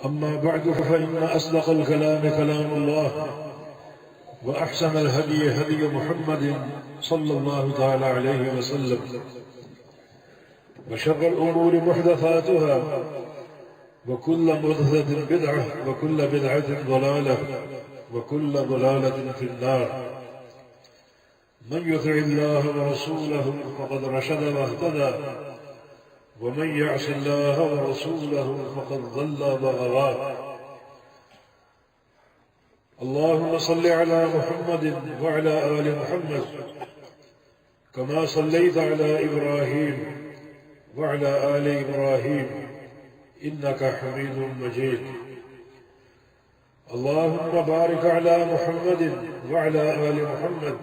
أما بعد فإن أصدق الكلام كلام الله وأحسن الهدي هدي محمد صلى الله تعالى عليه وسلم وشر الأمور محدثاتها وكل محدثة بدعة وكل بدعة ضلالة وكل ضلالة في النار. من يطع الله ورسوله فقد رشد واهتدى ومن يعص الله ورسوله فقد ضل وغوى. اللهم صل على محمد وعلى آل محمد كما صليت على إبراهيم وعلى آل إبراهيم إنك حميد مجيد. اللهم بارك على محمد وعلى آل محمد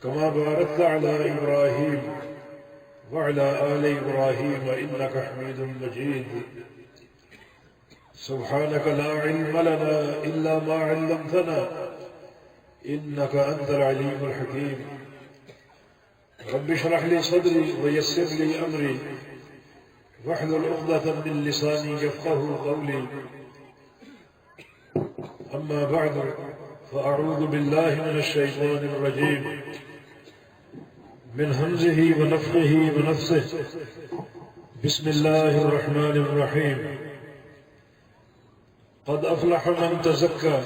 كما باركت على إبراهيم وعلى آل إبراهيم إنك حميد مجيد. سبحانك لا علم لنا إلا ما علمتنا إنك أنت العليم الحكيم. رب اشرح لي صدري ويسر لي أمري واحلل عقدة من لساني يفقهوا قولي. أما بعد فأعوذ بالله من الشيطان الرجيم من همزه ونفخه ونفثه. بسم الله الرحمن الرحيم. قد أفلح من تزكى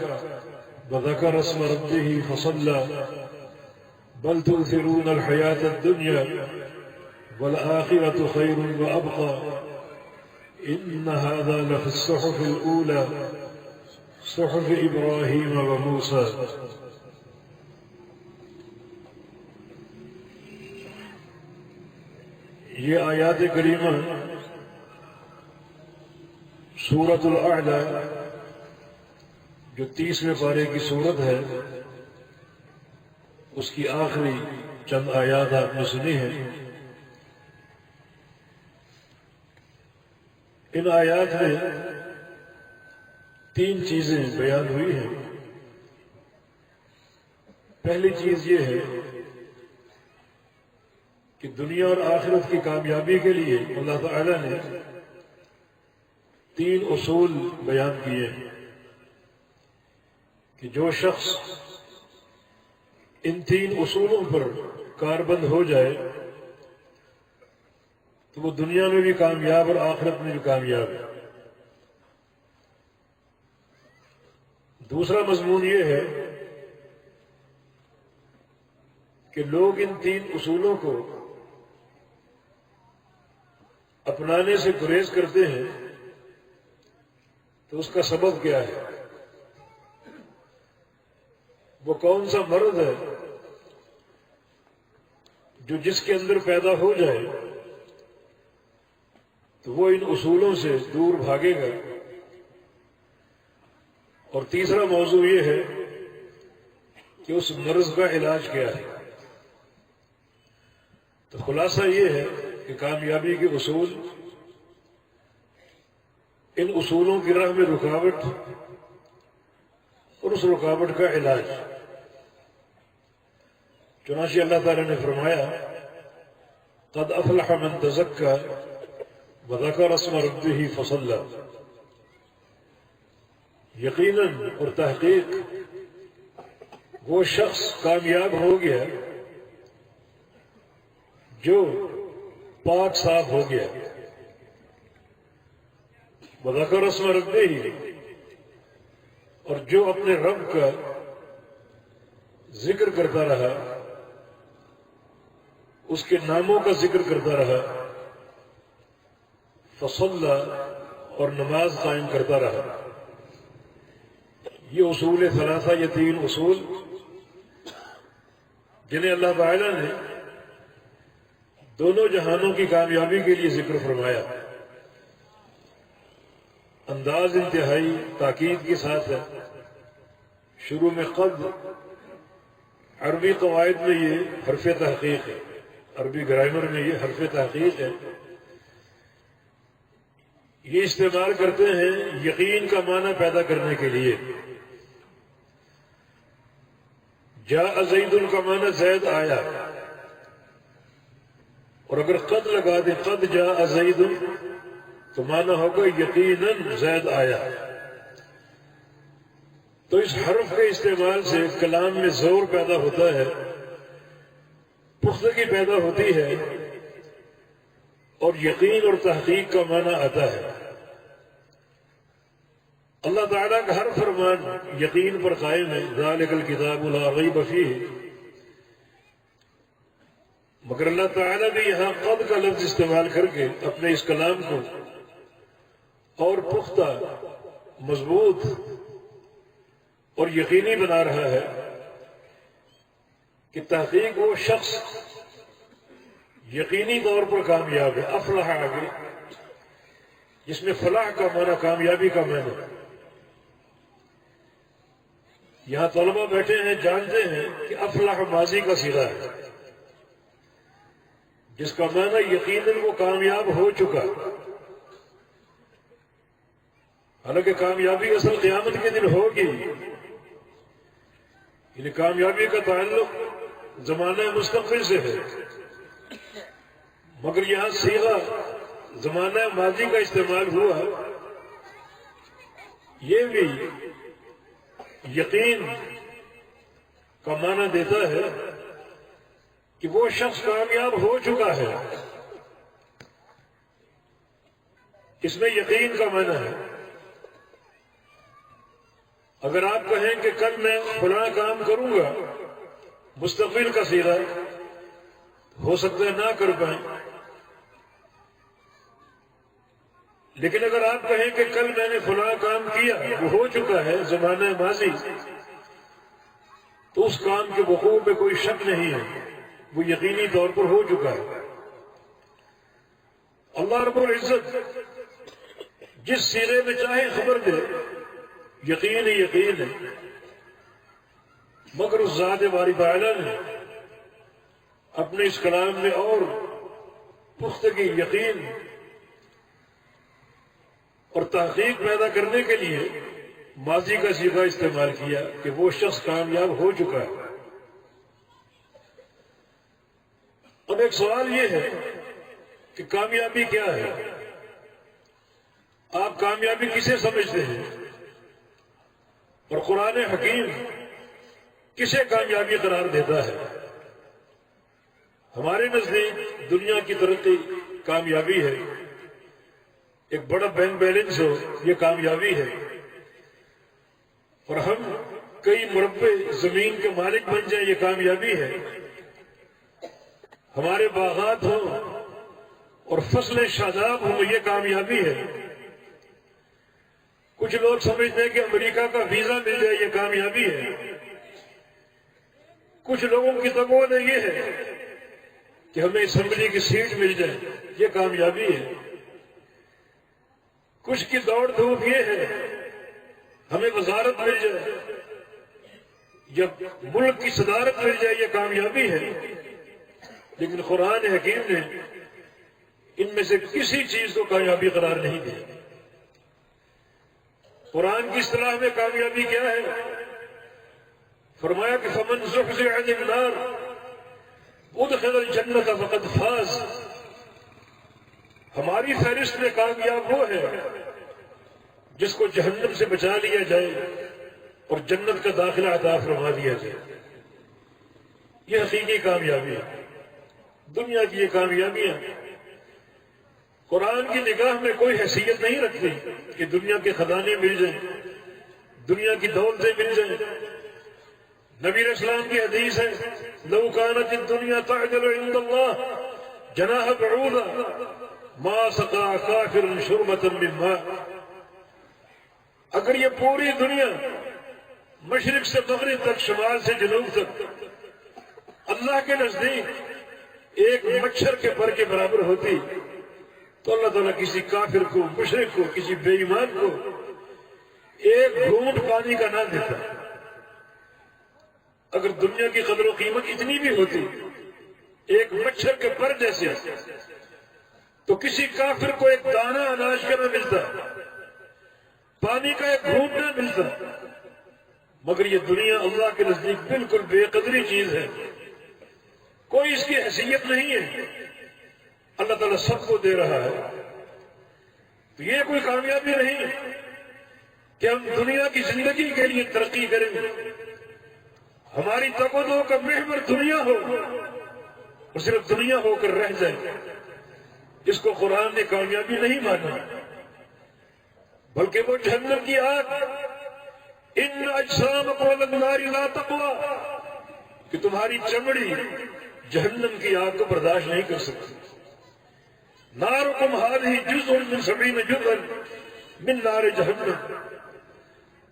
وذكر اسم ربه فصلى بل تؤثرون الحياة الدنيا والآخرة خير وأبقى إن هذا لفي الصحف الأولى صحف إبراهيم وموسى. یہ آیات کریمہ سورۃ الاعلی جو 30ویں پارے کی سورت ہے اس کی آخری چند آیات آپ نے سنی ہیں. ان آیات میں 3 چیزیں بیان ہوئی ہیں. پہلی چیز یہ ہے کہ دنیا اور آخرت کی کامیابی کے لیے اللہ تعالی نے 3 اصول بیان کیے ہیں کہ جو شخص ان 3 اصولوں پر کاربند ہو جائے تو وہ دنیا میں بھی کامیاب اور آخرت میں بھی کامیاب ہے. دوسرا مضمون یہ ہے کہ لوگ ان 3 اصولوں کو اپنانے سے گریز کرتے ہیں تو اس کا سبب کیا ہے؟ وہ کون سا مرض ہے جو جس کے اندر پیدا ہو جائے تو وہ ان اصولوں سے دور بھاگے گا. اور تیسرا موضوع یہ ہے کہ اس مرض کا علاج کیا ہے. تو خلاصہ یہ ہے کہ کامیابی کے اصول، ان اصولوں کی راہ میں رکاوٹ اور اس رکاوٹ کا علاج. چنانچہ اللہ تعالی نے فرمایا قد افلح من تزکى وذکر اسم ربہ فصلی. یقیناً اور تحقیق وہ شخص کامیاب ہو گیا جو پاک صاف ہو گیا. وذکر اسم ربہ، اور جو اپنے رب کا ذکر کرتا رہا، اس کے ناموں کا ذکر کرتا رہا. فصلی، اور نماز قائم کرتا رہا. یہ اصول ثلاثہ، یہ 3 اصول جنہیں اللہ تعالی نے دونوں جہانوں کی کامیابی کے لیے ذکر فرمایا. انداز انتہائی تاکید کے ساتھ ہے. شروع میں قد، عربی قواعد میں یہ حرف تحقیق ہے، عربی گرامر میں یہ حرف تحقیق ہے. یہ استعمال کرتے ہیں یقین کا معنی پیدا کرنے کے لیے. جاء زید کا معنی زید آیا، اور اگر قد لگا دیں قد جاء زید تو مانا ہوگا یقیناً زید آیا۔ تو اس حرف کے استعمال سے کلام میں زور پیدا ہوتا ہے، پختگی پیدا ہوتی ہے، اور یقین اور تحقیق کا معنی آتا ہے۔ اللہ تعالیٰ کا ہر فرمان یقین پر قائم ہے، ذالک الکتاب لا ریب فیہ، مگر اللہ تعالیٰ بھی یہاں قد کا لفظ استعمال کر کے اپنے اس کلام کو اور پختہ، مضبوط اور یقینی بنا رہا ہے کہ تحقیق وہ شخص یقینی طور پر کامیاب ہے۔ افلح آگے جس میں فلاح کا معنی کامیابی کا معنی۔ یہاں طلبہ بیٹھے ہیں، جانتے ہیں کہ افلح ماضی کا صیغہ ہے، جس کا معنی یقیناً وہ کامیاب ہو چکا۔ حالانکہ کامیابی اصل قیامت کے دن ہوگی، یعنی کامیابی کا تعلق زمانہ مستقبل سے ہے، مگر یہاں صیغہ زمانہ ماضی کا استعمال ہوا، یہ بھی یقین کا معنی دیتا ہے کہ وہ شخص کامیاب ہو چکا ہے۔ اس میں یقین کا معنی ہے۔ اگر آپ کہیں کہ کل میں فلاں کام کروں گا، مستقبل کا صیغہ، ہو سکتا ہے نہ کر پائیں، لیکن اگر آپ کہیں کہ کل میں نے فلاں کام کیا، وہ ہو چکا ہے، زمانہ ماضی، تو اس کام کے وقوع میں کوئی شک نہیں ہے، وہ یقینی طور پر ہو چکا ہے۔ اللہ رب العزت جس صیغے میں چاہے خبر دے، یقین ہی یقین ہے، مگر اس ذات باری تعالیٰ نے اپنے اس کلام میں اور پختگی، یقین اور تحقیق پیدا کرنے کے لیے ماضی کا صیغہ استعمال کیا کہ وہ شخص کامیاب ہو چکا ہے۔ اب ایک سوال یہ ہے کہ کامیابی کیا ہے؟ آپ کامیابی کسے سمجھتے ہیں؟ اور قرآن حکیم کسے کامیابی قرار دیتا ہے؟ ہمارے نزدیک دنیا کی ترقی کامیابی ہے، ایک بڑا بینک بیلنس ہو یہ کامیابی ہے، اور ہم کئی مربع زمین کے مالک بن جائیں یہ کامیابی ہے، ہمارے باغات ہوں اور فصلیں شاداب ہوں یہ کامیابی ہے۔ کچھ لوگ سمجھتے ہیں کہ امریکہ کا ویزا مل جائے یہ کامیابی ہے، کچھ لوگوں کی تمنا یہ ہے کہ ہمیں اسمبلی کی سیٹ مل جائے یہ کامیابی ہے، کچھ کی دوڑ دھوپ یہ ہے ہمیں وزارت مل جائے یا ملک کی صدارت مل جائے یہ کامیابی ہے۔ لیکن قرآن حکیم نے ان میں سے کسی چیز کو کامیابی قرار نہیں دیا۔ قرآن کی اصطلاح میں کامیابی کیا ہے؟ فرمایا کہ فمن زحزح عن النار ادخل الجنة فقد فاز۔ ہماری فہرست میں کامیاب وہ ہے جس کو جہنم سے بچا لیا جائے اور جنت کا داخلہ عطا فرما دیا جائے، یہ حقیقی کامیابی ہے۔ دنیا کی یہ کامیابیاں قرآن کی نگاہ میں کوئی حیثیت نہیں رکھتی کہ دنیا کے خزانے مل جائیں، دنیا کی دولتیں مل جائیں۔ نبی علیہ السلام کی حدیث ہے لو كانت الدنيا تعدل عند الله جناح بعوضة ما سقى كافر شربة من ماء۔ اگر یہ پوری دنیا مشرق سے مغرب تک، شمال سے جنوب تک، اللہ کے نزدیک ایک مچھر کے پر کے برابر ہوتی تو اللہ تعالیٰ کسی کافر کو، مشرک کو، کسی بے ایمان کو ایک گھونٹ پانی کا نہ دیتا۔ اگر دنیا کی قدر و قیمت اتنی بھی ہوتی ایک مچھر کے پر جیسے، تو کسی کافر کو ایک دانہ اناج کا نہ ملتا، پانی کا ایک گھونٹ نہ ملتا۔ مگر یہ دنیا اللہ کے نزدیک بالکل بے قدری چیز ہے، کوئی اس کی حیثیت نہیں ہے، اللہ تعالیٰ سب کو دے رہا ہے۔ تو یہ کوئی کامیابی نہیں کہ ہم دنیا کی زندگی کے لیے ترقی کریں، ہماری تگ و دو کا محور دنیا ہو اور صرف دنیا ہو کر رہ جائے۔ اس کو قرآن نے کامیابی نہیں مانا، بلکہ وہ جہنم کی آگ، ان اجسامکم علی النار لا تقوی، کہ تمہاری چمڑی جہنم کی آگ کو برداشت نہیں کر سکتی۔ نارکم ھذہ جزء من 70 جزءا من نار جہنم،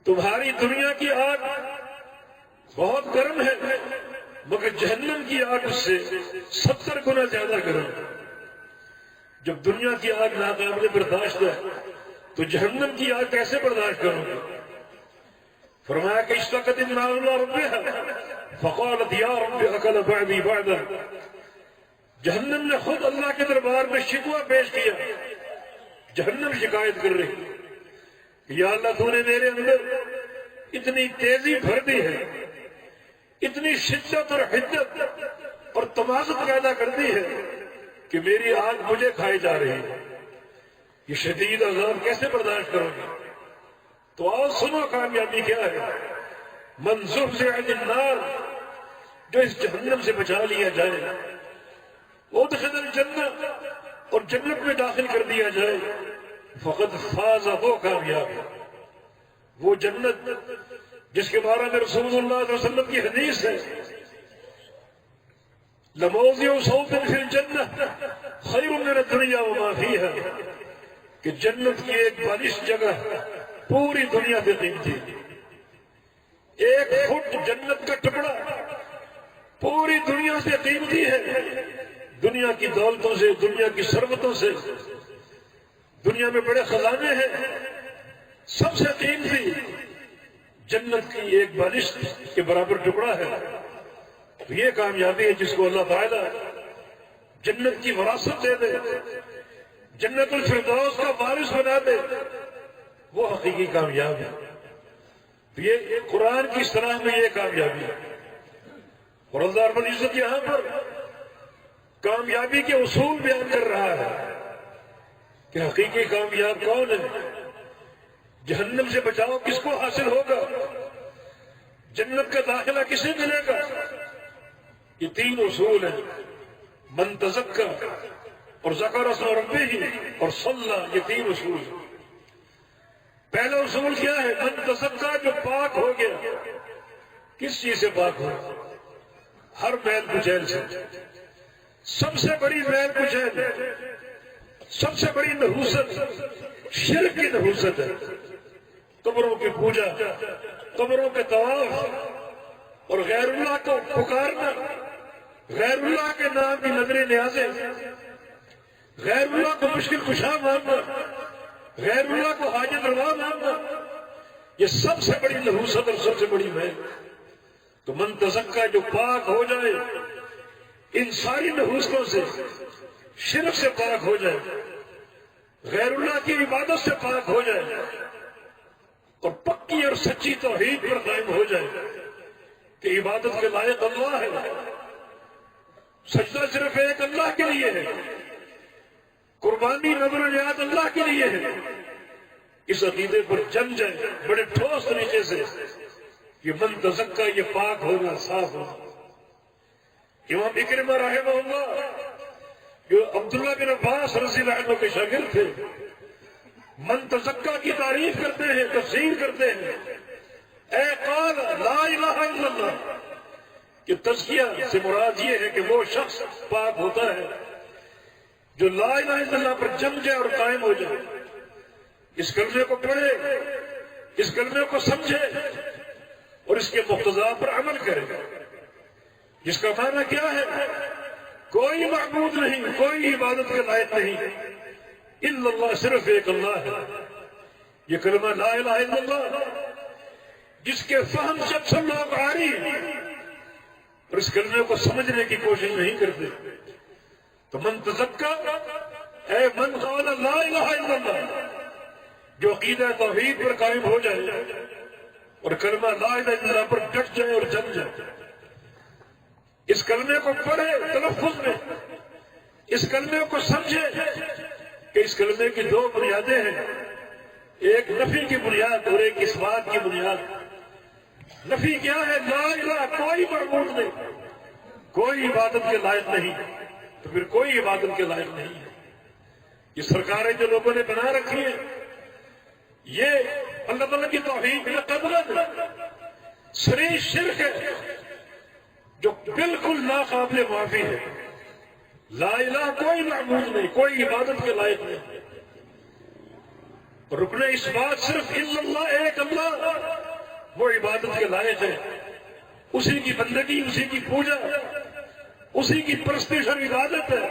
تمہاری دنیا کی آگ بہت گرم ہے مگر جہنم کی آگ اس سے 70 گنا زیادہ گرم ہے۔ جب دنیا کی آگ ناقابل برداشت ہے تو جہنم کی آگ کیسے برداشت کرو گے؟ فرمایا کہ اشتقت النار الى ربها فقالت یا رب اکل بعدی بعدا، جہنم نے خود اللہ کے دربار میں شکوہ پیش کیا، جہنم شکایت کر رہی کہ یا اللہ تو نے میرے اندر اتنی تیزی بھر دی ہے، اتنی شدت اور حدت اور تمازت پیدا کر دی ہے کہ میری آگ مجھے کھائی جا رہی ہے، یہ شدید عذاب کیسے برداشت کرو گے؟ تو آؤ سنو کامیابی کیا ہے۔ من زحزح عن النار، جو اس جہنم سے بچا لیا جائے، ادخل الجنہ، اور جنت میں داخل کر دیا جائے، فقد فاز، وہ کامیاب ہے۔ وہ جنت جس کے بارے میں رسول اللہ صلی اللہ علیہ وسلم کی حدیث ہے، لموضع صوت فی الجنہ خیر من الدنیا وما فیہا، کہ جنت کی ایک بالش جگہ پوری دنیا سے قیمتی، ایک فٹ جنت کا ٹکڑا پوری دنیا سے قیمتی ہے۔ دنیا کی دولتوں سے، دنیا کی ثروتوں سے، دنیا میں بڑے خزانے ہیں، سب سے قیمتی جنت کی ایک بالش کے برابر ٹکڑا ہے۔ تو یہ کامیابی ہے جس کو اللہ تعالیٰ جنت کی وراثت دے دے، جنت الفردوس کا وارث بنا دے، وہ حقیقی کامیاب ہے۔ تو یہ قرآن کی اصطلاح میں یہ کامیابی ہے۔ اور اللہ رب العزت یہاں پر کامیابی کے اصول بیان کر رہا ہے کہ حقیقی کامیاب کون ہے، جہنم سے بچاؤ کس کو حاصل ہوگا، جنت کا داخلہ کسے ملے گا۔ یہ 3 اصول ہیں، من تزکا اور ذکر اسم ربہ اور صلی، یہ 3 اصول ہیں۔ پہلا اصول کیا ہے؟ من تزکا، جو پاک ہو گیا۔ کس چیز سے پاک ہو؟ ہر میل کچیل سے۔ سب سے بڑی میل کچیل، سب سے بڑی نحوست شرک کی نحوست ہے۔ قبروں کی پوجا، قبروں کے طواف اور غیر اللہ کو پکارنا، غیر اللہ کے نام کی نظر نیازیں، غیر اللہ کو مشکل کشا ماننا، غیر اللہ کو حاجت روا ماننا، یہ سب سے بڑی نحوست اور سب سے بڑی محنت۔ تو من تزکا، جو پاک ہو جائے ان ساری نحوستوں سے، شرک سے پاک ہو جائے، غیر اللہ کی عبادت سے پاک ہو جائے اور پکی اور سچی توحید پر قائم ہو جائے کہ عبادت کے لائق اللہ ہے، سجدہ صرف ایک اللہ کے لیے ہے، قربانی نظر و نیاز اللہ کے لیے ہے، اس عقیدے پر جم جائے بڑے ٹھوس طریقے سے کہ من تزکا، یہ پاک ہونا، صاف ہونا۔ امام اکرمہ رحمہ اللہ جو عبداللہ بن عباس رضی اللہ عنہ کے شاگرد تھے، من تزکا کی تعریف کرتے ہیں، تفسیر کرتے ہیں، اے قال لا الہ الا اللہ، کہ تزکیہ سے مراد یہ ہے کہ وہ شخص پاک ہوتا ہے جو لا الہ الا اللہ پر جم جائے اور قائم ہو جائے، اس کلمے کو پڑھے، اس کلمے کو سمجھے اور اس کے مقتضا پر عمل کرے، جس کا معنی کیا ہے؟ کوئی معبود نہیں، کوئی عبادت کے لائق نہیں الا اللہ، صرف ایک اللہ ہے۔ یہ کلمہ لا الہ الا اللہ جس کے فہم سے اکثر لوگ عاری ہیں اور اس کلمے کو سمجھنے کی کوشش نہیں کرتے۔ تو من تزکا، اے من قال لا الہ الا اللہ، جو عقیدہ توحید پر قائم ہو جائے اور کلمہ لا الہ الا اللہ پر ڈٹ جائے اور جم جائے، اس کلمے کو پڑھے تلفظ میں، اس کلمے کو سمجھے کہ اس کلمے کی دو بنیادیں ہیں، ایک نفی کی بنیاد اور ایک اس بات کی بنیاد۔ نفی کیا ہے؟ لا الہ، کوئی معبود نہیں، کوئی عبادت کے لائق نہیں، تو پھر کوئی عبادت کے لائق نہیں ہے۔ یہ سرکاریں جو لوگوں نے بنا رکھی ہیں، یہ اللہ تعالیٰ کی توحید میں قبل صریح شرک ہے جو بالکل ناقابل معافی ہے۔ لا الہ، کوئی معبود نہیں، کوئی عبادت کے لائق نہیں۔ رکن اس بات صرف الا اللہ، ایک اللہ، وہ عبادت کے لائق ہے۔ اسی کی بندگی، اسی کی پوجا، اسی کی پرستش اور عبادت ہے۔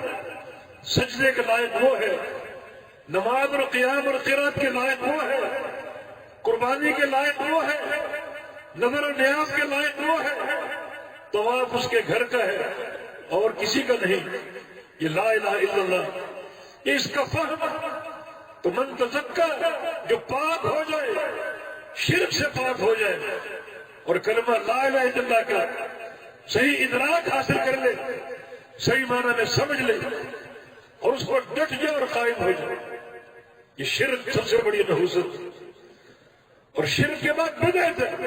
سجدے کے لائق وہ ہے، نماز اور قیام اور قرات کے لائق وہ ہے، قربانی کے لائق وہ ہے، نظر و نیاز کے لائق وہ ہے، طواف اس کے گھر کا ہے اور کسی کا نہیں۔ یہ لا الہ الا اللہ، یہ اس کا فہم۔ تو من تزکا، جو پاک ہو جائے، شرک سے پاک ہو جائے اور کلمہ لا الہ الا اللہ کا صحیح ادراک حاصل کر لے، صحیح معنی میں سمجھ لے اور اس پر ڈٹ جائے اور قائم ہو جائے، یہ شرک سب سے بڑی نحوست۔ اور شرک کے بعد بدعت ہے،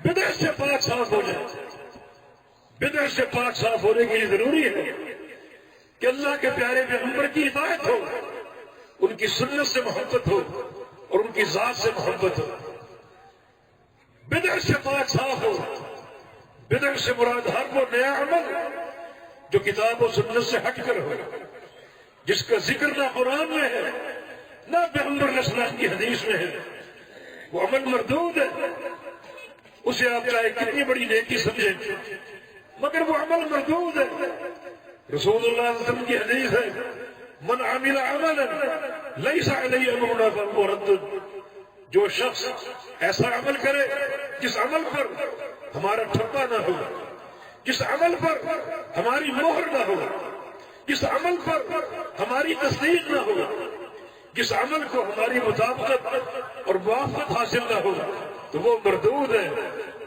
بدعت سے پاک صاف ہو جائے۔ بدعت سے پاک صاف ہونے کے لیے ضروری ہے کہ اللہ کے پیارے پیغمبر کی اطاعت ہو، ان کی سنت سے محبت ہو اور ان کی ذات سے محبت ہو۔ بدعت سے پاک صاف ہو۔ بدعت سے مراد ہر وہ نیا عمل جو کتاب و سنت سے ہٹ کر ہو، جس کا ذکر نہ قرآن میں ہے نہ پیغمبر علیہ السلام کی حدیث میں ہے، وہ عمل مردود ہے۔ اسے آپ چاہے کتنی بڑی نیکی سمجھیں، مگر وہ عمل مردود ہے۔ رسول اللہ صلی اللہ علیہ وسلم کی حدیث ہے، من عمل عملا لیس علیہ امرنا فہو رد۔ جو شخص ایسا عمل کرے جس عمل پر ہمارا ٹھپا نہ ہو، جس عمل پر ہماری مہر نہ ہو، جس عمل پر ہماری تصدیق نہ ہو، جس عمل کو ہماری مطابقت اور موافقت حاصل نہ ہو، تو وہ مردود ہے۔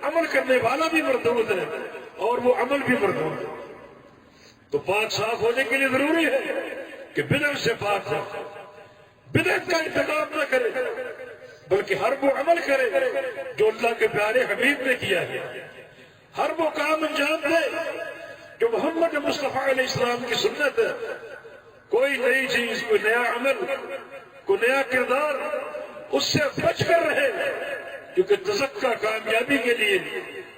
عمل کرنے والا بھی مردود ہے اور وہ عمل بھی مردود ہے۔ تو پاک صاف ہونے کے لیے ضروری ہے کہ بدعت سے پاک ہو، بدعت کا انتخاب نہ کرے بلکہ ہر وہ عمل کرے جو اللہ کے پیارے حبیب نے کیا ہے، ہر وہ کام انجام دے جو محمد مصطفیٰ علیہ السلام کی سنت ہے۔ کوئی نئی چیز، کوئی نیا عمل، کوئی نیا کردار اس سے بچ کر رہے، کیونکہ تزکیہ کامیابی کے لیے،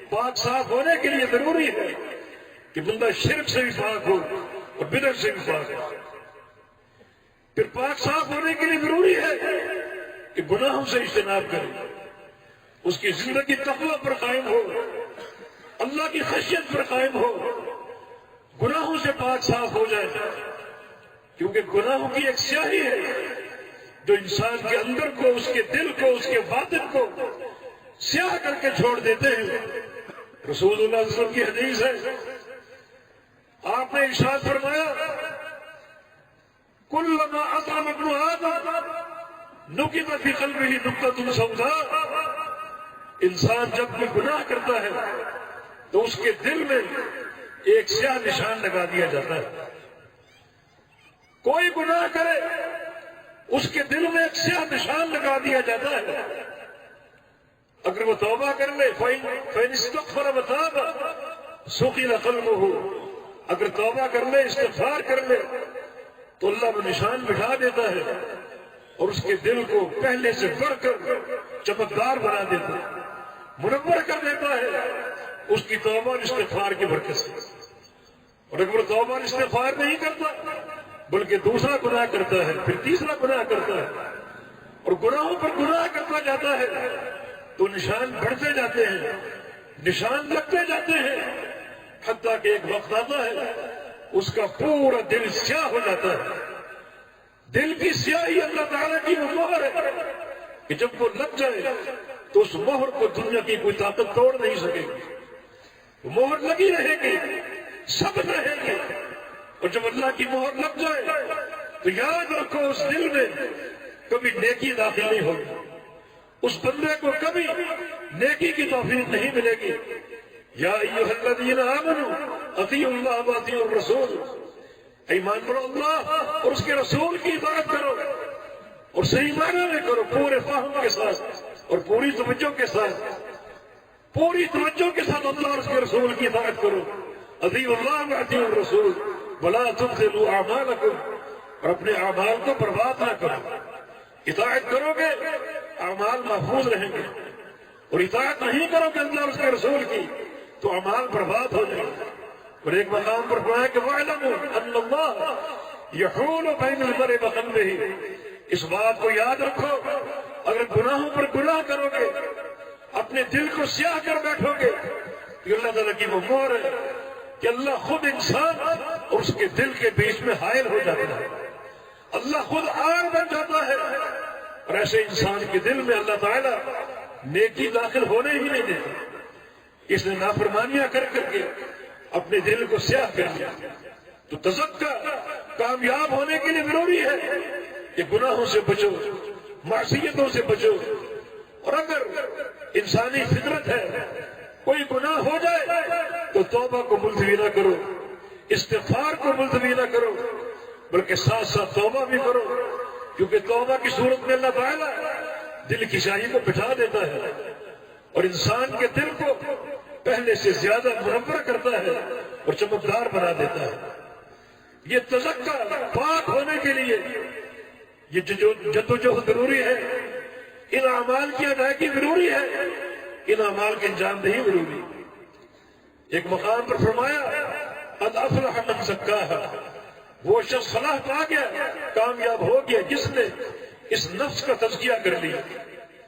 پاک صاف ہونے کے لیے ضروری ہے کہ بندہ شرک سے بھی پاک ہو اور بدعت سے بھی پاک ہو۔ پھر پاک صاف ہونے کے لیے ضروری ہے کہ گناہوں سے اجتناب کرے، اس کی زندگی تقوی پر قائم ہو، اللہ کی خشیت پر قائم ہو، گناہوں سے پاک صاف ہو جائے، کیونکہ گناہوں کی ایک سیاہی ہے جو انسان کے اندر کو، اس کے دل کو، اس کے باطن کو سیاہ کر کے چھوڑ دیتے ہیں۔ رسول اللہ صلی اللہ علیہ وسلم کی حدیث ہے، آپ نے ارشاد فرمایا، کلما اطعم ابن آدم نکت فی قلبہ نکتۃ سوداء۔ انسان جب بھی گناہ کرتا ہے تو اس کے دل میں ایک سیاہ نشان لگا دیا جاتا ہے۔ کوئی گناہ کرے اس کے دل میں ایک سیاہ نشان لگا دیا جاتا ہے۔ اگر وہ توبہ کر لے، فَإِنِ اسْتَغْفَرَ وَتَابَ سُقِلَ قَلْبُهُ، اگر توبہ کر لے، استغفار کر لے تو اللہ وہ نشان بٹھا دیتا ہے اور اس کے دل کو پہلے سے بڑھ کر چمکدار بنا دیتا ہے، منور کر دیتا ہے اس کی توبہ اور استغفار کی برکت سے۔ اور اگر وہ توبہ اور استغفار نہیں کرتا بلکہ دوسرا گناہ کرتا ہے، پھر تیسرا گناہ کرتا ہے اور گناہوں پر گناہ کرتا جاتا ہے تو نشان بڑھتے جاتے ہیں، نشان لگتے جاتے ہیں، حتیٰ کہ ایک وقت آتا ہے اس کا پورا دل سیاہ ہو جاتا ہے۔ دل کی سیاہی اللہ تعالیٰ کی وہ مہر ہے کہ جب وہ لگ جائے تو اس مہر کو دنیا کی کوئی طاقت توڑ نہیں سکے گی، وہ مہر لگی رہے گی، سب رہے گی۔ اور جب اللہ کی مہر لگ جائے تو یاد رکھو اس دل میں کبھی نیکی داخل نہیں ہوگی، اس بندے کو کبھی نیکی کی توفیق نہیں ملے گی۔ یا ایھا الذین آمنوا اطیعوا اللہ واطیعوا الرسول، ایمان پر اللہ اور اس کے رسول کی اطاعت کرو اور صحیح معنی میں کرو، پورے فہم کے ساتھ اور پوری توجہ کے ساتھ، پوری توجہ کے ساتھ اللہ اور اس کے رسول کی اطاعت کرو۔ اطیعوا اللہ واطیعوا الرسول ولا تبطلوا اعمالکم، اور اپنے اعمال کو برباد نہ کرو۔ اطاعت کرو گے اعمال محفوظ رہیں گے، اور اطاعت نہیں کرو گے اللہ اور اس کے رسول کی تو اعمال برباد ہو جائیں گے۔ اور ایک مقام پر فرمایا کہ وَاعْلَمُوا أَنَّ اللَّهَ يَحُولُ بَيْنَ الْمَرْءِ وَقَلْبِهِ، اس بات کو یاد رکھو، اگر گناہوں پر گناہ کرو گے، اپنے دل کو سیاہ کر بیٹھو گے، یہ اللہ تعالیٰ کی وہ مہر ہے کہ اللہ خود انسان اور اس کے دل کے بیچ میں حائل ہو جاتا ہے، اللہ خود آڑ بن جاتا ہے، اور ایسے انسان کے دل میں اللہ تعالیٰ نیکی داخل ہونے ہی نہیں دیتا۔ اس نے نافرمانیاں کر کر کے اپنے دل کو سیاہ کر دیا۔ تو تزکیٰ کامیاب ہونے کے لیے ضروری ہے کہ گناہوں سے بچو، معصیتوں سے بچو، اور اگر انسانی فطرت ہے کوئی گناہ ہو جائے تو توبہ کو ملتوی نہ کرو، استغفار کو ملتوی نہ کرو، بلکہ ساتھ ساتھ توبہ بھی کرو، کیونکہ توبہ کی صورت میں اللہ تعالیٰ دل کی شاہی کو بٹھا دیتا ہے اور انسان کے دل کو پہلے سے زیادہ منور کرتا ہے اور چمکدار بنا دیتا ہے۔ یہ تزکیٰ پاک ہونے کے لیے یہ جدوجہد ضروری ہے، ان اعمال کی ادائیگی ضروری ہے، ان اعمال کی انجام دہی ضروری ہے۔ ایک مقام پر فرمایا قد افلح من زکاہا، وہ شخص فلاح پا گیا، کامیاب ہو گیا جس نے اس نفس کا تزکیہ کر لیا۔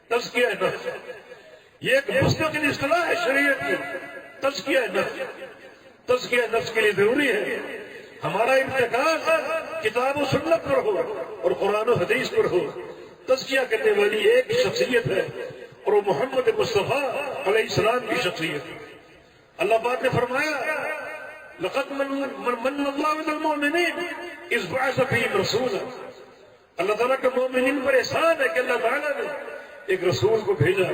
تزکیہ نفس یہ ایک مستقل اصطلاح ہے شریعت کی، تزکیہ نفس۔ تزکیہ نفس کے لیے ضروری ہے ہمارا ارتکاز کتاب و سنت پر ہو اور قرآن و حدیث پر ہو۔ تزکیہ کرنے والی ایک شخصیت ہے اور وہ محمد مصطفیٰ علیہ السلام کی شخصیت ہے۔ اللہ پاک نے فرمایا لقد من اللہ علی المؤمنین اذ بعث فیہم رسولا، اللہ تعالیٰ کا مومنین پر احسان ہے کہ اللہ تعالیٰ نے ایک رسول کو بھیجا،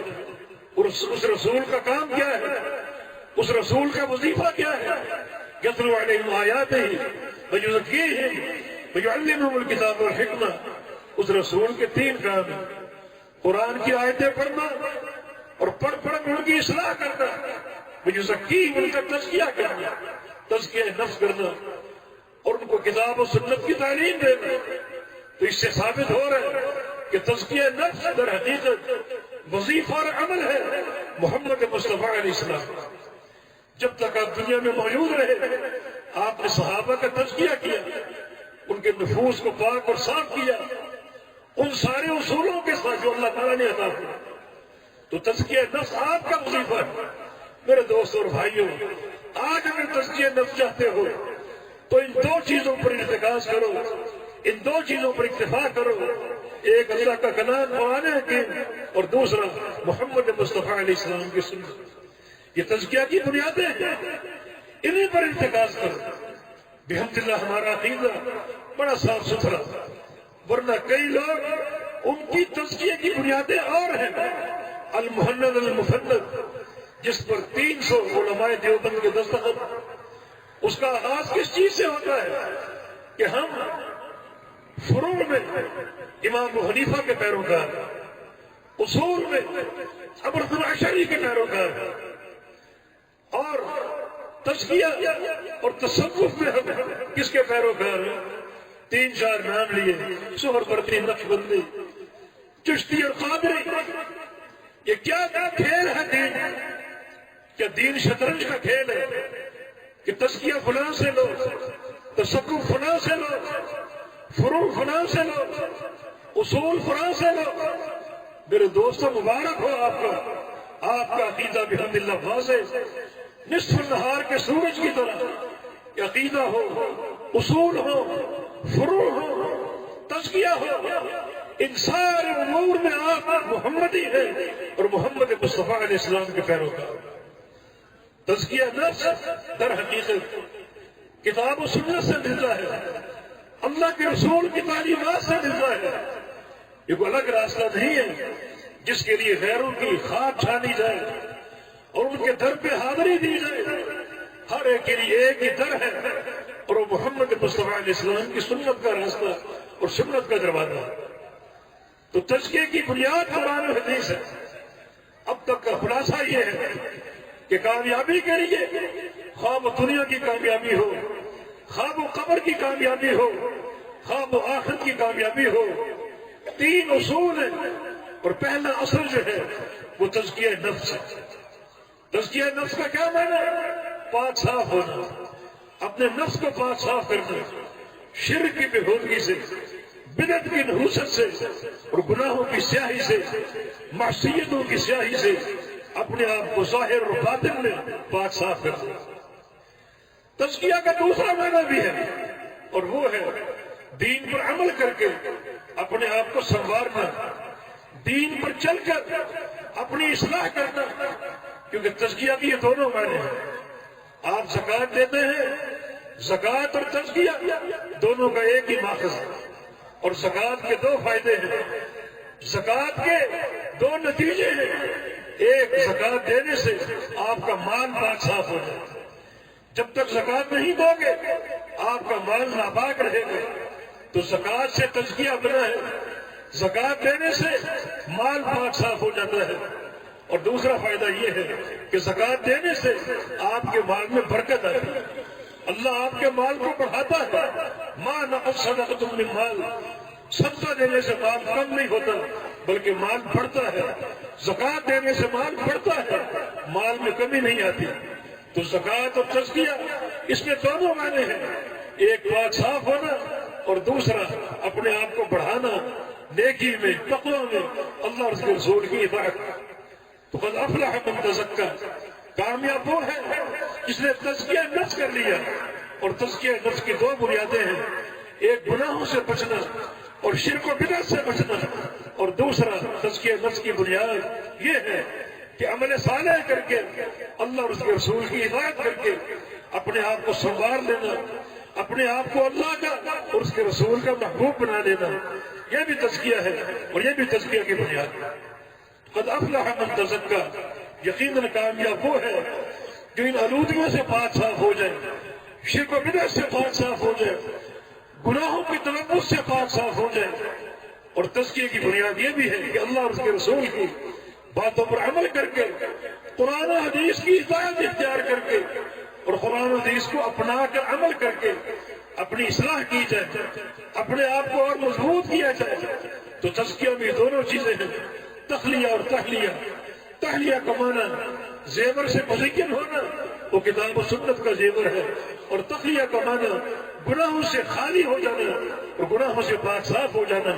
اور اس رسول کا کام کیا ہے، اس رسول کا وظیفہ کیا ہے، یتلو علیہم آیاتہ ویزکیہم ویعلمہم الکتاب والحکمہ۔ اس رسول کے 3 کام ہیں، قرآن کی آیتیں پڑھنا اور پڑھ کر ان کی اصلاح کرنا، ویزکیہم ان کا تزکیہ کرنا، تزکیہ نفس کرنا، اور ان کو کتاب و سنت کی تعلیم دینا۔ تو اس سے ثابت ہو رہا ہے کہ تزکیہ نفس در حقیقت وظیفہ اور عمل ہے محمد مصطفیٰ علیہ السلام۔ جب تک آپ دنیا میں موجود رہے آپ نے صحابہ کا تزکیہ کیا، ان کے نفوس کو پاک اور صاف کیا ان سارے اصولوں کے ساتھ جو اللہ تعالیٰ نے عطا کیا۔ تو تزکیہ نفس آپ کا وظیفہ ہے۔ میرے دوست اور بھائیوں، آج اگر تزکیہ نفس چاہتے ہو تو ان 2 چیزوں پر ارتکاز کرو، ان 2 چیزوں پر اکتفا کرو، ایک اللہ کا کلام قرآن حکیم اور دوسرا محمد مصطفیٰ علیہ السلام کی سنت۔ یہ تزکیہ کی بنیادیں ہیں، انہیں پر ارتکاز کرو۔ بحمد اللہ ہمارا عقیدہ بڑا صاف ستھرا، ورنہ کئی لوگ ان کی تزکیہ کی بنیادیں اور ہیں۔ المحند المفند جس پر 300 علماء دیوبند کے دستخط، اس کا آغاز کس چیز سے ہوتا ہے کہ ہم فروع میں امام ابو حنیفہ کے پیروکار، اصول میں ابو الاشعری کے پیروکار، اور تزکیہ اور تصوف میں ہم کس کے پیروکار ہیں؟ 3-4 نام لیے، سہروردی، نقشبندی، چشتی اور قادری۔ یہ کیا کھیل ہے دین؟ کیا دین شطرنج کا کھیل ہے کہ تزکیہ فلاں سے لو، تصوف فلاں سے لو، فروع فلاں سے لو، اصول فلاں سے لو؟ میرے دوستوں مبارک ہو آپ کا، آپ کا عقیدہ بحمد اللہ واضح نصف النہار کے سورج کی طرح کہ عقیدہ ہو، اصول ہو، فروع ہو، تزکیہ ہو، ان سارے امور میں آپ محمدی ہیں اور محمد مصطفیٰ علیہ السلام کے پیروکار۔ تزکیہ نفس در حقیقت کتاب و سنت سے ملتا ہے، اللہ کے رسول کی تعلیمات سے ملتا ہے۔ یہ کوئی الگ راستہ نہیں ہے جس کے لیے غیروں کی خاک چھانی جائے اور ان کے در پہ حاضری دی جائے۔ ہر ایک کے لیے ایک ہی در ہے اور وہ محمد مصطفیٰ علیہ السلام کی سنت کا راستہ اور سنت کا دروازہ ہے۔ تو تزکیے کی بنیاد قرآن و حدیث ہے۔ اب تک کا خلاصہ یہ ہے کہ کامیابی کے لیے خواہ وہ دنیا کی کامیابی ہو، خواہ وہ قبر کی کامیابی ہو، خواہ وہ آخرت کی کامیابی ہو، تین اصول ہیں، اور پہلا اصل جو ہے وہ تزکیہ نفس ہے۔ تزکیہ نفس کا کیا معنی ہے؟ پاک صاف ہونا، اپنے نفس کو پاک صاف کرنا، شرک کی بےہودگی سے، بدعت کی نحوست سے اور گناہوں کی سیاہی سے، معصیتوں کی سیاہی سے اپنے آپ کو ظاہر اور باطن میں پاک صاف کرنا۔ تزکیہ کا دوسرا معنی بھی ہے، اور وہ ہے دین پر عمل کر کے اپنے آپ کو سنوارنا، دین پر چل کر اپنی اصلاح کرنا، کیونکہ تزکیہ کی یہ دونوں معنی ہیں۔ آپ زکوٰۃ دیتے ہیں، زکوٰۃ اور تزکیہ دونوں کا ایک ہی ماخذ ہے، اور زکوٰۃ کے دو فائدے ہیں، زکوٰۃ کے دو نتیجے ہیں۔ ایک، زکوٰۃ دینے سے آپ کا مال پاک صاف ہو جائے۔ جب تک زکوٰۃ نہیں دو گے آپ کا مال ناپاک رہے گا، تو زکوٰۃ سے تزکیہ بنا ہے، زکوٰۃ دینے سے مال پاک صاف ہو جاتا ہے۔ اور دوسرا فائدہ یہ ہے کہ زکوٰۃ دینے سے آپ کے مال میں برکت آتی ہے، اللہ آپ کے مال کو بڑھاتا ہے۔ ما نقص صدقۃ من مال، صدقہ دینے سے مال کم نہیں ہوتا بلکہ مال بڑھتا ہے، زکوٰۃ دینے سے مال بڑھتا ہے، مال میں کمی نہیں آتی۔ تو زکوٰۃ اور تزکیہ اس میں دونوں معنی ہیں، ایک پاک صاف ہونا اور دوسرا اپنے آپ کو بڑھانا، نیکی میں، تقوی میں، اللہ اور اس کے رسول کی اطاعت۔ تو قد افلح من تزکیٰ، کامیاب وہ ہے جس نے تزکیہ نفس کر لیا۔ اور تزکیہ نفس کی دو بنیادیں ہیں، ایک گناہوں سے بچنا اور شرک و بدعت سے بچنا، اور دوسرا تزکیہ نفس کی بنیاد یہ ہے کہ عمل صالح کر کے اللہ اور اس کے رسول کی اطاعت کر کے اپنے آپ کو سنوار لینا، اپنے آپ کو اللہ کا اور اس کے رسول کا محبوب بنا لینا، یہ بھی تزکیہ ہے اور یہ بھی تزکیہ کی بنیاد ہے۔ قد افلح من تزکیٰ، یقیناً کامیاب وہ ہے جو ان آلودگیوں سے پاک صاف ہو جائے، شرک و بدعت سے پاک صاف ہو جائے، گناہوں کی تلبس سے پاک صاف ہو جائے۔ اور تزکیے کی بنیاد یہ بھی ہے کہ اللہ اور اس کے رسول کی باتوں پر عمل کر کے، قرآن و حدیث کی اطاعت اختیار کر کے اور قرآن و حدیث کو اپنا کر عمل کر کے اپنی اصلاح کی جائے، اپنے آپ کو اور مضبوط کیا جائے۔ تو تزکیہ میں دونوں چیزیں ہیں، تخلیہ اور تحلیہ۔ تحلیہ کا معنی زیور سے مزین ہونا، وہ کتاب و سنت کا زیور ہے، اور تخلیہ کا معنی گناہوں سے خالی ہو جانا اور گناہوں سے پاک صاف ہو جانا۔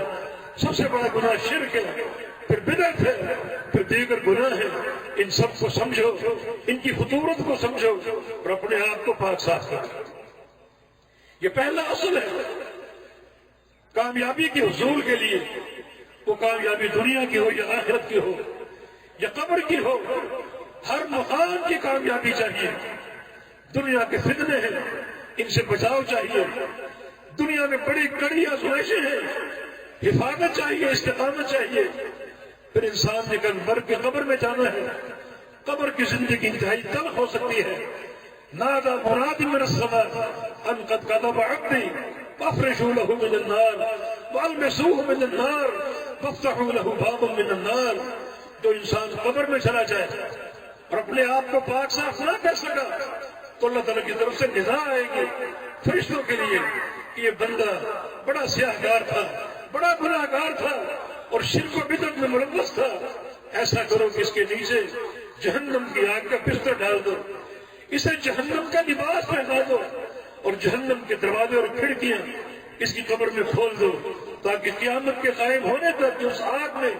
سب سے بڑا گناہ شرک ہے، پھر بدعت ہے، پھر دیگر گناہ ہے۔ ان سب کو سمجھو، ان کی خطورت کو سمجھو اور اپنے آپ کو پاک صاف کرو۔ یہ پہلا اصل ہے کامیابی کے حصول کے لیے، وہ کامیابی دنیا کی ہو یا آخرت کی ہو یا قبر کی ہو، ہر مقام کی کامیابی چاہیے۔ دنیا کے فتنے ہیں، ان سے بچاؤ چاہیے، دنیا میں بڑی کڑی آزمائشیں ہیں، حفاظت چاہیے، استقامت چاہیے۔ پھر انسان نے کل مر کے قبر میں جانا ہے، قبر کی زندگی انتہائی تلخ ہو سکتی ہے۔ نادى مناد من السماء ان قد كذب عبدي فافرشوا له من النار والمسوه من النار وافتحوا له بابا من النار۔ جو انسان قبر میں چلا جائے اور اپنے آپ کو پاک صاف نہ کر سکا تو اللہ تعالیٰ کی طرف سے ندا آئے گی فرشتوں کے لیے کہ یہ بندہ بڑا سیاہگار تھا، بڑا گناہ گار تھا اور شرک و بدعت میں ملوث تھا، ایسا کرو کہ اس کے نیچے جہنم کی آگ کا بستر ڈال دو، اسے جہنم کا لباس پہنا دو اور جہنم کے دروازے اور کھڑکیاں اس کی قبر میں کھول دو تاکہ قیامت کے قائم ہونے تک اس آگ میں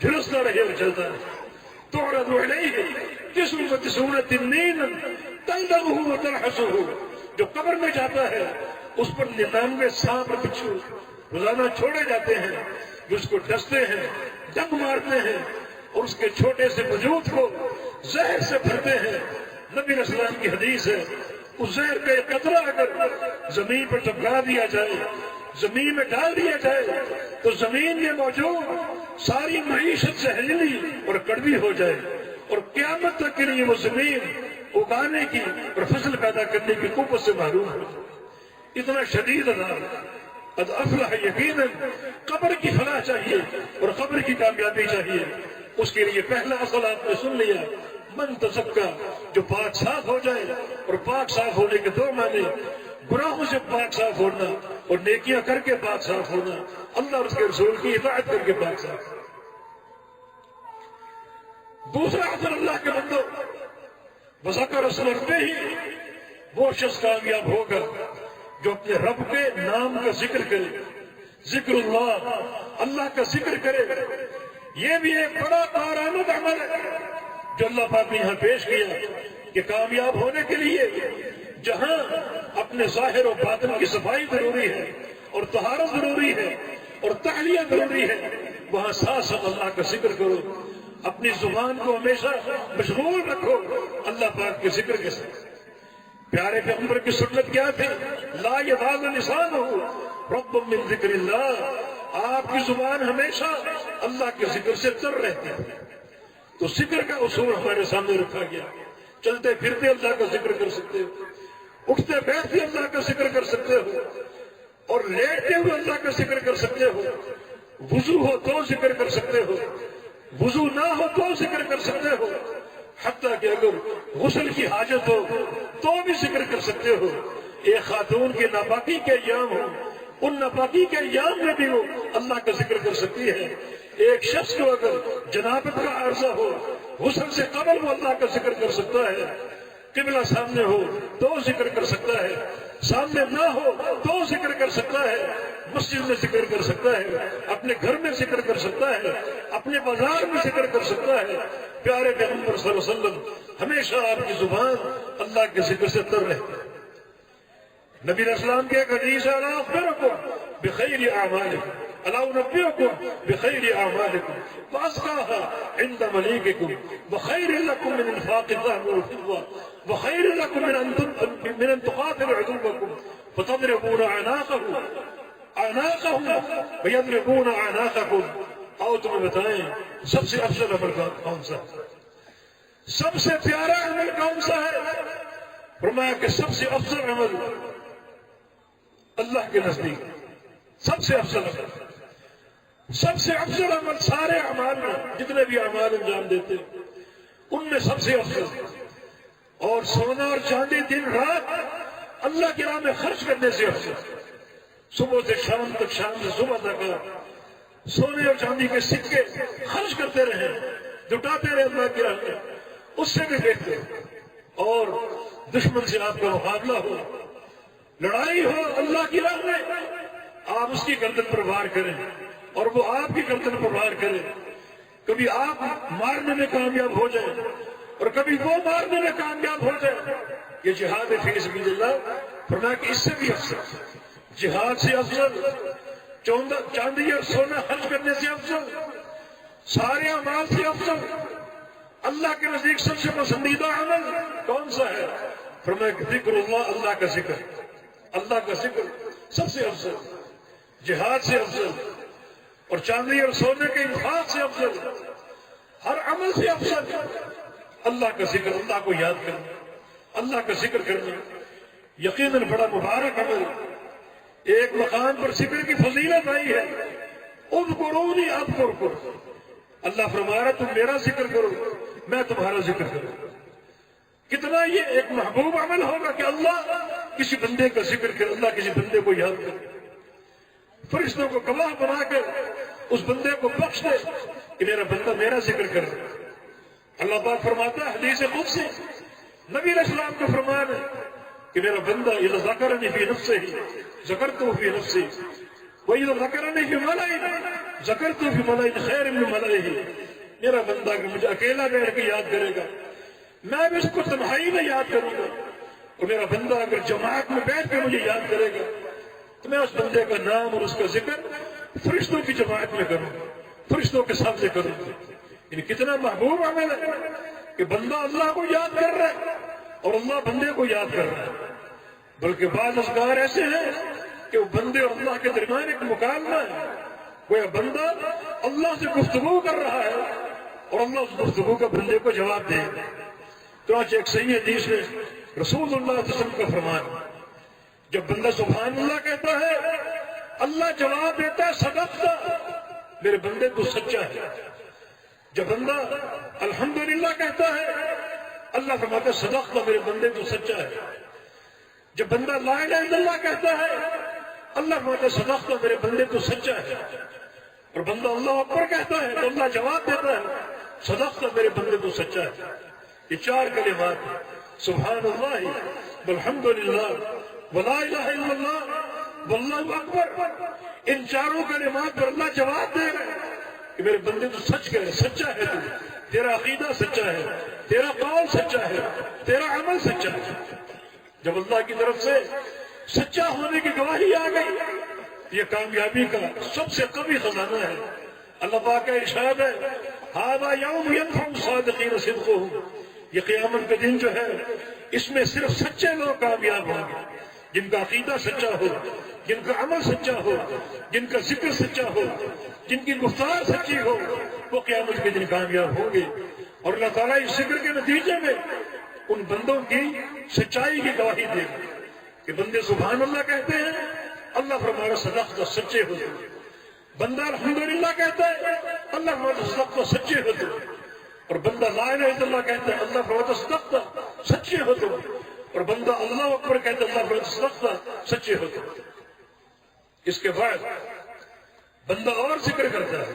جھلستا رہے اور جلتا رہے۔ تعرض علیہ جسم وتسعون تنین تلدغه وتلحسه، جو قبر میں جاتا ہے اس پر 99 سانپ اور بچھو روزانہ چھوڑے جاتے ہیں جو اس کو ڈستے ہیں، ڈنگ مارتے ہیں اور اس کے چھوٹے سے وجود کو زہر سے بھرتے ہیں۔ نبی علیہ السلام کی حدیث ہے اس زہر کا ایک قطرہ اگر زمین پر ٹپکا دیا جائے، زمین میں ڈال دیا جائے تو زمین میں موجود ساری معیشت زہریلی اور کڑوی ہو جائے اور قیامت تک کے لیے وہ زمین اگانے کی اور فصل پیدا کرنے کی قوت سے محروم ہو جائے۔ اتنا شدید عذاب. قد افلح یقیناً قبر کی فلاح چاہیے اور قبر کی کامیابی چاہیے. اس کے لیے پہلا اصل آپ نے سن لیا، من تزکا، جو پاک صاف ہو جائے. اور پاک صاف ہونے کے دو معنی، گناہوں سے پاک صاف ہونا اور نیکیاں کر کے پاک صاف ہونا، اللہ اور اس کے رسول کی اطاعت کر کے پاک صاف. دوسرا اثر اللہ کے بندوں، وذکر اسم ربہ، وہ شخص کامیاب ہوگا جو اپنے رب کے نام کا ذکر کرے. ذکر اللہ، اللہ کا ذکر کرے. یہ بھی ایک بڑا کارآمد عمل ہے جو اللہ پاک نے یہاں پیش کیا کہ کامیاب ہونے کے لیے جہاں اپنے ظاہر و باطن کی صفائی ضروری ہے اور طہارت ضروری ہے اور تحلیہ ضروری ہے، وہاں ساتھ ساتھ اللہ کا ذکر کرو. اپنی زبان کو ہمیشہ مشغول رکھو اللہ پاک کے ذکر کے ساتھ. پیارے پیغمبر کی سنت کیا تھی؟ لا یزال لسانہ رطب من ذکر اللہ. آپ کی زبان ہمیشہ اللہ کے ذکر سے تر رہتی ہے. تو ذکر کا اصول ہمارے سامنے رکھا گیا. چلتے پھرتے اللہ کا ذکر کر سکتے ہو، اٹھتے بیٹھتے اللہ کا ذکر کر سکتے ہو، اور لیٹتے ہوئے اللہ کا ذکر کر سکتے ہو. وضو ہو تو ذکر کر سکتے ہو، وضو نہ ہو تو ذکر کر سکتے ہو، حتیٰ کہ اگر غسل کی حاجت ہو تو بھی ذکر کر سکتے ہو. ایک خاتون کے ناپاکی کے ایام ہو، ان ناپاکی کے ایام میں بھی وہ اللہ کا ذکر کر سکتی ہے. ایک شخص کو اگر جنابت کا عارضہ ہو، غسل سے قبل وہ اللہ کا ذکر کر سکتا ہے. قبلہ سامنے ہو تو ذکر کر سکتا ہے، سامنے نہ ہو تو ذکر کر سکتا ہے. مسجد میں ذکر کر سکتا ہے، اپنے گھر میں ذکر کر سکتا ہے، اپنے بازار میں ذکر کر سکتا ہے. پیارے پیغمبر صلی اللہ علیہ وسلم ہمیشہ آپ کی زبان اللہ کے ذکر سے تر رہتی ہے. نبی علیہ السلام کے ایک حدیث ہے، الا اخبرکم بخیر اعمالکم، الا انبئکم بخیر اعمالکم وازکاها عند ملیککم وخیر لکم من انفاق الذهب والفضة وخیر لکم من ان تقاتلوا عدوکم فتضربون اعناقهم ويضربون اعناقكم. آؤ تمہیں بتائیں سب سے افضل عمل کون سا ہے، سب سے پیارا عمل کون سا ہے؟ فرمایا کہ سب سے افضل عمل اللہ کے نزدیک سب سے افضل عمل، سب سے افضل عمل سارے اعمال میں، جتنے بھی اعمال انجام دیتے ان میں سب سے افضل. اور سونا اور چاندی دن رات اللہ کی راہ میں خرچ کرنے سے افضل. صبح سے شام تک، شام سے صبح تک سونے اور چاندی کے سکے خرچ کرتے رہے، جٹاتے رہے اللہ کی راہ میں، اس سے بھی بہتر. اور دشمن سے آپ کا مقابلہ ہو، لڑائی ہو اللہ کی راہ میں، آپ اس کی گردن پر وار کریں اور وہ آپ کی گردن پر وار کریں. کبھی آپ مارنے میں کامیاب ہو جائیں اور کبھی وہ مارنے میں کامیاب ہو جائے. یہ جہاد فی سبیل اللہ. فرمایا کہ اس سے بھی افضل، جہاد سے افضل، چاندی اور سونا خرچ کرنے سے افضل، سارے اعمال سے افضل، اللہ کے نزدیک سب سے پسندیدہ عمل کون سا ہے؟ فرمایا کہ ذکر اللہ، اللہ کا ذکر، اللہ کا ذکر سب سے افضل، جہاد سے افضل، اور چاندی اور سونے کے انفاق سے افضل، ہر عمل سے افضل اللہ کا ذکر، اللہ کو یاد کرنا، اللہ کا ذکر کرنا. یقیناً بڑا مبارک عمل. ایک مقام پر ذکر کی فضیلت آئی ہے، اذکرونی اذکرکم. اللہ فرما رہا تم میرا ذکر کرو میں تمہارا ذکر کروں. کتنا یہ ایک محبوب عمل ہوگا کہ اللہ کسی بندے کا ذکر کرے، اللہ کسی بندے کو یاد کرے، فرشتوں کو گواہ بنا کر اس بندے کو بخش دے کہ میرا بندہ میرا ذکر کرے. اللہ پاک فرماتا ہے حدیث قدسی، نبی علیہ السلام کا فرمان ہے کہ میرا بندہ اذا ذکرنی فی نفسہ ذکرتہ فی نفسی وَإِذَا ذَكَرَنِي فِي مَلَئٍ ذَكَرْتُهُ فِي مَلَئٍ خَيْرٍ مِّن مَلَئِهِ. میرا بندہ اگر مجھے اکیلا بیٹھ کے یاد کرے گا میں بھی اس کو تنہائی میں یاد کروں گا، اور میرا بندہ اگر جماعت میں بیٹھ کے مجھے یاد کرے گا تو میں اس بندے کا نام اور اس کا ذکر فرشتوں کی جماعت میں کروں گا، فرشتوں کے سامنے کروں گا. یعنی کتنا محبوب عمل ہے کہ بندہ اللہ کو یاد کر رہا ہے اور اللہ بندے کو یاد کر رہا ہے. بلکہ بعض اذکار ایسے ہیں کہ وہ بندے اور اللہ کے درمیان ایک مکالمہ ہے، وہ بندہ اللہ سے گفتگو کر رہا ہے اور اللہ اس گفتگو کا بندے کو جواب دے. تو آج ایک صحیح حدیث میں رسول اللہ صلی اللہ علیہ وسلم کا فرمان جب بندہ سبحان اللہ کہتا ہے اللہ جواب دیتا ہے صدقتا، میرے بندے تو سچا ہے۔ جب بندہ الحمدللہ کہتا ہے اللہ فرماتا ہے صدقتا، میرے بندے تو سچا ہے۔ جب بندہ لا الہ الا اللہ کہتا ہے اللہ فرماتا ہے صدقتا، میرے بندے تو سچا ہے۔ اور بندہ اللہ اکبر کہتا ہے تو اللہ جواب دیتا ہے صدقتا، میرے بندے تو سچا ہے۔ یہ چار کلمات ہیں، سبحان اللہ والحمدللہ ولا الہ الا اللہ واللہ اکبر۔ ان چاروں کلمات پر اللہ جواب دے رہے ہیں کہ میرے بندے تو سچ کہہ رہے، سچا ہے تو، تیرا عقیدہ سچا ہے، تیرا قول سچا ہے، تیرا عمل سچا ہے۔ جب اللہ کی طرف سے سچا ہونے کی گواہی آ گئی، یہ کامیابی کا سب سے قوی خزانہ ہے۔ اللہ پاک کا ارشاد ہے ھذا یوم ینفع الصادقین صدقہم، یہ قیامت کا دن جو ہے اس میں صرف سچے لوگ کامیاب ہوں گے، جن کا عقیدہ سچا ہو، جن کا عمل سچا ہو، جن کا ذکر سچا ہو، جن کی گفتار سچی ہو، وہ قیامت کے دن کامیاب ہوں گے۔ اور اللہ تعالیٰ اس ذکر کے نتیجے میں ان بندوں کی سچائی کی گواہی دے گا کہ بندے سبحان اللہ کہتے ہیں اللہ فرماتا صدقتا، سچے ہو تو۔ بندہ الحمدللہ کہتا ہے اللہ فرماتا صدقتا، سچے ہو تو۔ اور بندہ لا الہ الا اللہ کہتا ہے اللہ فرماتا صدقتا، سچے ہو تو۔ اور بندہ اللہ اکبر کہتا ہے اللہ فرماتا صدقتا، سچے ہو تو۔ اس کے بعد بندہ اور ذکر کرتا ہے،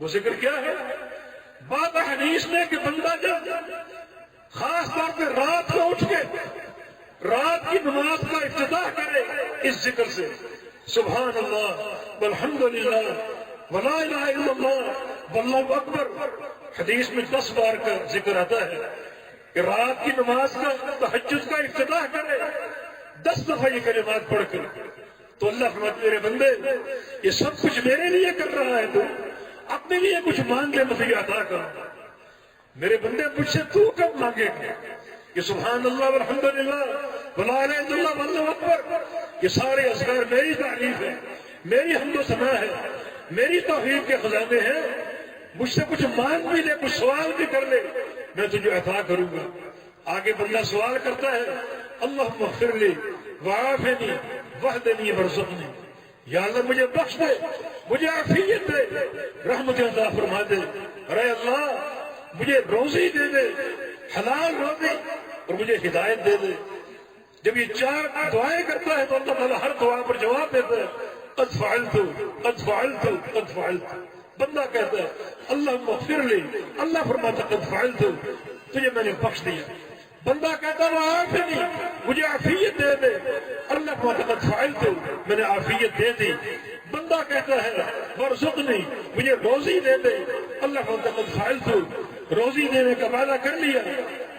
وہ ذکر کیا ہے؟ بات حدیث نے کہ بندہ جب خاص طور پہ رات کو اٹھ کے رات کی نماز کا افتتاح کرے اس ذکر سے، سبحان اللہ والحمدللہ ولا الہ الا اللہ واللہ اکبر، حدیث میں 10 بار کا ذکر آتا ہے کہ رات کی نماز کا تہجد کا افتتاح کرے 10 دفعہ یہ کلمات پڑھ کر، تو اللہ فرماتے میرے بندے یہ سب کچھ میرے لیے کر رہا ہے، تو اپنے لیے کچھ مانگ لے، مجھے عطا کر۔ میرے بندے مجھ سے تو کب مانگے گا؟ یہ سبحان اللہ والحمدللہ ولا الہ الا اللہ واللہ اکبر، یہ سارے اذکار میری تعریف ہے، میری حمد و ثنا ہے، میری توحید کے خزانے ہیں۔ مجھ سے کچھ مانگ بھی لے، کچھ سوال بھی کر لے، میں تجھے عطا کروں گا۔ آگے بندہ سوال کرتا ہے اللہم اغفر لی وعافنی واہدنی وارزقنی، یا اللہ مجھے بخش دے، مجھے عافیت دے، رحمت عطا فرما دے، ارے اللہ مجھے روزی دے دے، حلال روزی، اور مجھے ہدایت دے دے۔ جب یہ 4 دعائیں کرتا ہے تو اللہ تعالیٰ ہر دعا پر جواب دیتا ہے قد فعلت قد فعلت قد فعلت۔ بندہ کہتا ہے اللہم اغفر لی، اللہ فرماتا قد فعلت، تجھے میں نے بخش دیا۔ بندہ کہتا ہے وعافنی، مجھے عافیت دے دے، اللہ فرماتا قد فعلت، میں نے عافیت دے دی۔ بندہ کہتا ہے وارزقنی، مجھے روزی دے دے، اللہ فرماتا قد فعلت، روزی دینے کا وعدہ کر لیا۔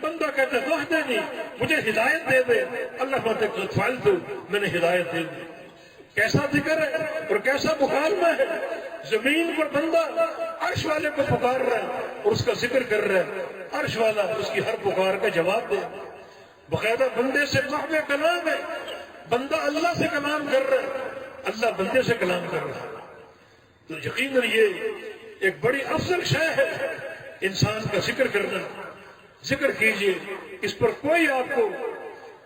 بندہ کہتا ہے واہدنی، مجھے ہدایت دے دے، اللہ فرماتا قد فعلت، میں نے ہدایت دے دی۔ کیسا ذکر ہے اور کیسا مکالمہ ہے! زمین پر بندہ عرش والے کو پکار رہا ہے اور اس کا ذکر کر رہا ہے، عرش والا اس کی ہر پکار کا جواب دے۔ باقاعدہ بندے سے محو کلام ہے، بندہ اللہ سے کلام کر رہا ہے، اللہ بندے سے کلام کر رہا ہے۔ تو یقیناً یہ ایک بڑی افضل شے ہے انسان کا ذکر کرنا۔ ذکر کیجئے، اس پر کوئی آپ کو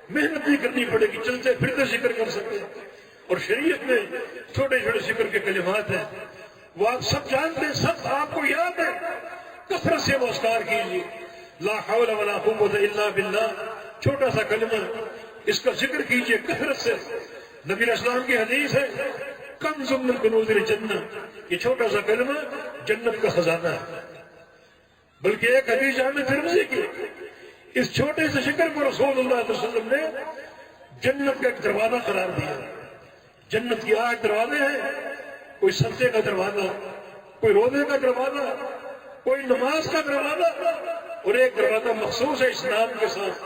محنت نہیں کرنی پڑے گی، چلتے پھرتے ذکر کر سکتے ہیں۔ اور شریعت میں چھوٹے چھوٹے ذکر کے کلمات ہیں، وہ آپ سب جانتے ہیں، سب آپ کو یاد ہے، کثرت سے وہ اذکار کیجئے۔ لا حول ولا قوت الا باللہ، چھوٹا سا کلمہ، اس کا ذکر کیجئے کثرت سے۔ نبی علیہ السلام کی حدیث ہے کنز من کنوز الجنہ، یہ چھوٹا سا کلمہ جنت کا خزانہ ہے۔ بلکہ ایک حدیث جامع ترمذی کی، اس چھوٹے سے ذکر کو رسول اللہ صلی اللہ علیہ وسلم نے جنت کا ایک دروازہ قرار دیا۔ جنت کی 8 دروازے ہیں، کوئی سجدے کا دروازہ، کوئی روزے کا دروازہ، کوئی نماز کا دروازہ، اور ایک دروازہ مخصوص ہے اس نام کے ساتھ۔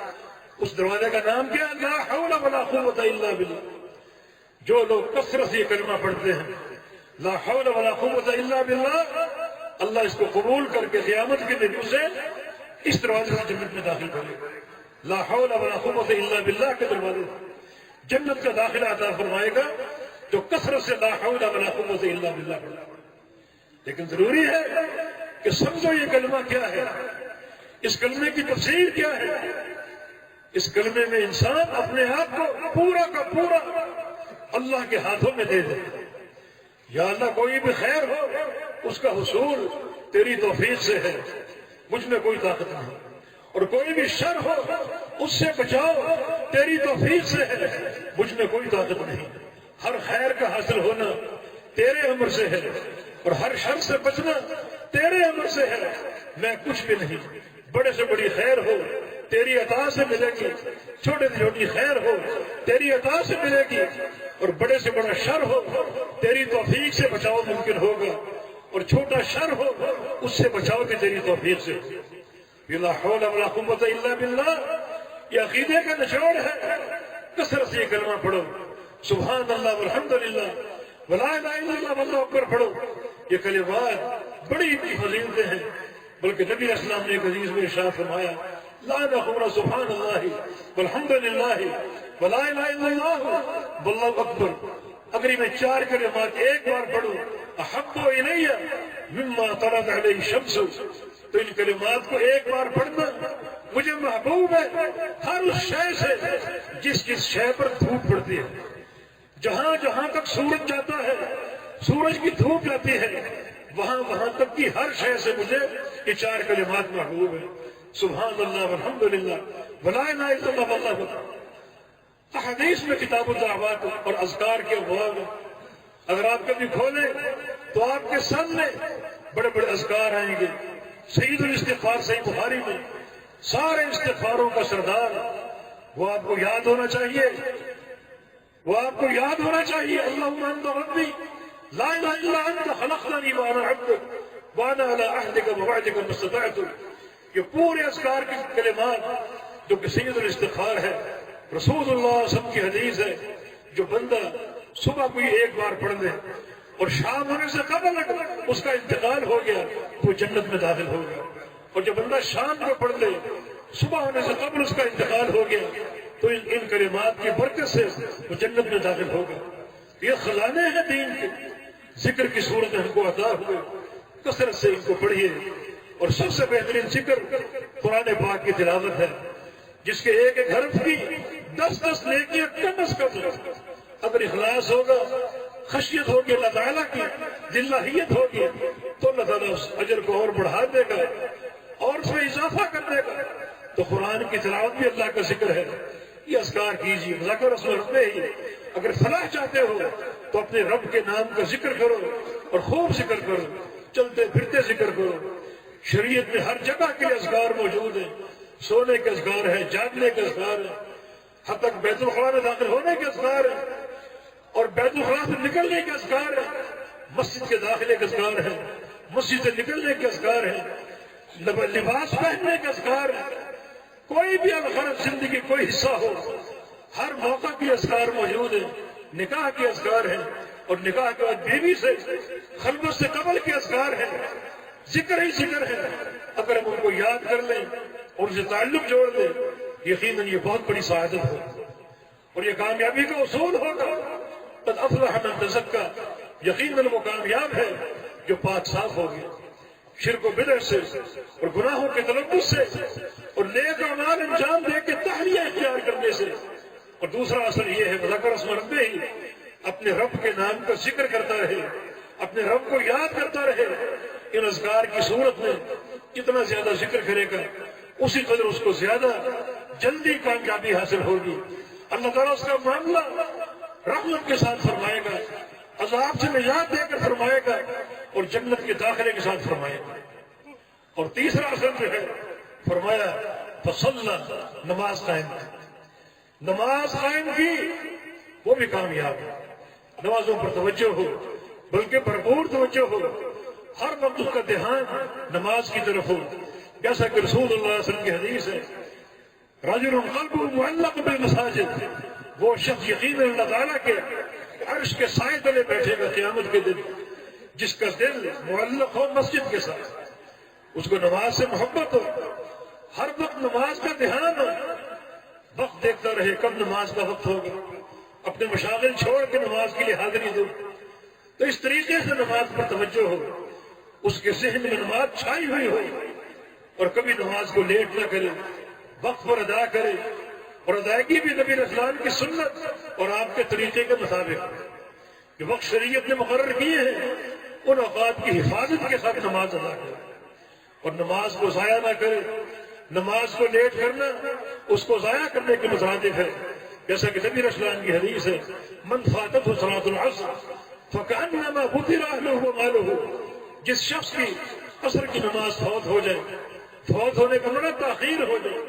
اس دروازے کا نام کیا؟ لا حول ولا قوت الا باللہ۔ جو لوگ کثرت سے یہ کلمہ پڑھتے ہیں لا حول ولا قوت الا باللہ، اللہ اس کو قبول کر کے قیامت کے دن اسے اس دروازے سے جنت میں داخل کرے۔ لا حول ولا قوت الا باللہ کے دروازے جنت کا داخلہ عطا فرمائے گا جو کثرت سے لا حول ولا قوت الا باللہ پڑھا۔ لیکن ضروری ہے کہ سمجھو یہ کلمہ کیا ہے، اس کلمے کی تفسیر کیا ہے۔ اس کلمے میں انسان اپنے آپ کو پورا کا پورا اللہ کے ہاتھوں میں دے دے. یا اللہ کوئی بھی خیر ہو اس کا حصول تیری توفیق سے ہے، مجھ میں کوئی طاقت نہیں، اور کوئی بھی شر ہو اس سے بچاؤ تیری توفیق سے ہے، مجھ میں کوئی طاقت نہیں. ہر خیر کا حاصل ہونا تیرے امر سے ہے اور ہر شر سے بچنا تیرے امر سے ہے، میں کچھ بھی نہیں. بڑے سے بڑی خیر ہو تیری عطا سے ملے گی، چھوٹے سے چھوٹی خیر ہو تیری عطا سے ملے گی، اور بڑے سے بڑا شر ہو تیری توفیق سے بچاؤ ممکن ہوگا، اور چھوٹا شر ہو اس سے بچاؤ بھی تیری توفیق سے. لا حول ولا قوت الا باللہ یہ عقیدے کا نچوڑ ہے. کثرت سے یہ کلمہ پڑھو، سبحان اللہ والحمدللہ ولا الہ الا اللہ واللہ اکبر پڑھو. یہ کلمات بڑی فضیلتیں ہیں، بلکہ نبی علیہ السلام نے ایک حدیث میں ارشاد فرمایا لا نقول سبحان اللہ والحمدللہ ولا الہ الا اللہ واللہ اکبر. اگر میں 4 کلمات ایک بار پڑھوں احب الی مما طلعت علیہ الشمس، تو ان کلمات کو ایک بار پڑھنا مجھے محبوب ہے ہر اس شے سے جس شے پر دھوپ پڑتی ہے. جہاں جہاں تک سورج جاتا ہے، سورج کی دھوپ جاتی ہے، وہاں تک کی ہر شے سے مجھے یہ 4 کلمات محبوب ہے. سبحان اللہ والحمدللہ ولا الہ الا اللہ واللہ اکبر. احادیث میں کتاب الدعوات اور اذکار کے ابواب ہیں، اگر آپ کبھی کھولیں تو آپ کے سامنے بڑے بڑے اذکار آئیں گے. سید الاستغفار صحیح بخاری میں سارے استغفاروں کا سردار، وہ آپ کو یاد ہونا چاہیے، وہ آپ کو یاد ہونا چاہیے. اللہم انت ربی لا الہ الا انت خلقتنی وانا عبدک وانا علی عہدک ووعدک ما استطعت. یہ پورے اذکار کے کلمات جو کہ سید الاستغفار ہے، رسول اللہ صلی اللہ علیہ وسلم کی حدیث ہے، جو بندہ صبح کو ایک بار پڑھ لے اور شام ہونے سے قبل اس کا انتقال ہو گیا تو جنت میں داخل ہوگا، اور جو بندہ شام کو پڑھ لے صبح ہونے سے قبل اس کا انتقال ہو گیا تو ان کلمات کی برکت سے وہ جنت میں داخل ہوگا. یہ خزانے ہیں دین کے، ذکر کی صورت ہم کو عطا ہوئے، کثرت سے ان کو پڑھیے. اور سب سے بہترین ذکر قرآن پاک کی تلاوت ہے، جس کے ایک ایک حرف کی 10 نیکیاں کم از کم. اگر اخلاص ہوگا، خشیت ہوگی اللہ تعالیٰ کی، للہیت ہوگی، تو اللہ تعالیٰ اس اجر کو اور بڑھا دے گا اور اس میں اضافہ کر دے گا. تو قرآن کی تلاوت بھی اللہ کا ذکر ہے. یہ اذکار کیجیے، ذکر رسول ہی. اگر فلاح چاہتے ہو تو اپنے رب کے نام کا ذکر کرو اور خوب ذکر کرو، چلتے پھرتے ذکر کرو. شریعت میں ہر جگہ کے اذکار موجود ہیں. سونے کے اذکار ہیں، جاگنے کے اذکار ہیں، حتی تک بیت الخلاء میں داخل ہونے کے اذکار ہیں، اور بیت الخلاء سے نکلنے کے اذکار ہیں. مسجد کے داخلے کے اذکار ہیں، مسجد سے نکلنے کے اذکار ہیں، لباس پہننے کے اذکار ہیں. کوئی بھی الغرض زندگی کوئی حصہ ہو، ہر موقع کے اذکار موجود ہیں. نکاح کے اذکار ہیں، اور نکاح کے بعد بیوی سے خلوت سے قبل کے اذکار ہیں. ذکر ہی ذکر ہے. اگر ہم ان کو یاد کر لیں اور ان سے تعلق جوڑ لیں، یقیناً یہ بہت بڑی سعادت ہو اور یہ کامیابی کا اصول ہوگا. قد افلح من تزکا، یقیناً وہ کامیاب ہے جو پاک صاف ہو گیا شرک و بدعت سے اور گناہوں کے تلبس سے اور نیک اعمال انجام دے کے تحلیہ اختیار کرنے سے. اور دوسرا اثر یہ ہے ذکر اسم ربہ ہی، اپنے رب کے نام کا ذکر کرتا رہے، اپنے رب کو یاد کرتا رہے. ان اذکار کی صورت میں جتنا زیادہ ذکر کرے گا اسی قدر اس کو زیادہ جلدی کامیابی حاصل ہوگی. اللہ تعالیٰ اس کا معاملہ رحمت کے ساتھ فرمائے گا، عذاب سے نجات دے کر فرمائے گا، اور جنت کے داخلے کے ساتھ فرمائے گا. اور تیسرا اثر جو ہے فرمایا فصلى، نماز قائم کی، نماز قائم کی وہ بھی کامیاب ہے. نمازوں پر توجہ ہو، بلکہ بھرپور توجہ ہو، ہر وقت اس کا دھیان نماز کی طرف ہو. جیسا کہ رسول اللہ صلی اللہ علیہ وسلم کی حدیث ہے رجل قلبه معلق بالمساجد، وہ شخص یقیناً اللہ تعالیٰ کے عرش کے سائے تلے بیٹھے گا قیامت کے دن، جس کا دل معلق ہو مسجد کے ساتھ، اس کو نماز سے محبت ہو، ہر وقت نماز کا دھیان ہو، وقت دیکھتا رہے کب نماز کا وقت ہوگا، اپنے مشاغل چھوڑ کے نماز کے لیے حاضری دو. تو اس طریقے سے نماز پر توجہ ہو، اس کے ذہن میں نماز چھائی ہوئی ہو، اور کبھی نماز کو لیٹ نہ کرے، وقت پر ادا کرے. اور ادائیگی بھی نبی اسلام کی سنت اور آپ کے طریقے کے مطابق کہ وقت شریعت نے مقرر کیے ہیں ان اوقات کی حفاظت کے ساتھ نماز ادا کرے اور نماز کو ضائع نہ کرے. نماز کو لیٹ کرنا اس کو ضائع کرنے کے مترادف ہے، جیسا کہ نبی اسلام کی حدیث ہے من فاتته صلاۃ العصر فکأنما قتل اہلہ ومالہ. جس شخص کی عصر کی نماز فوت ہو جائے، فوت ہونے کا مطلب تاخیر ہو جائے،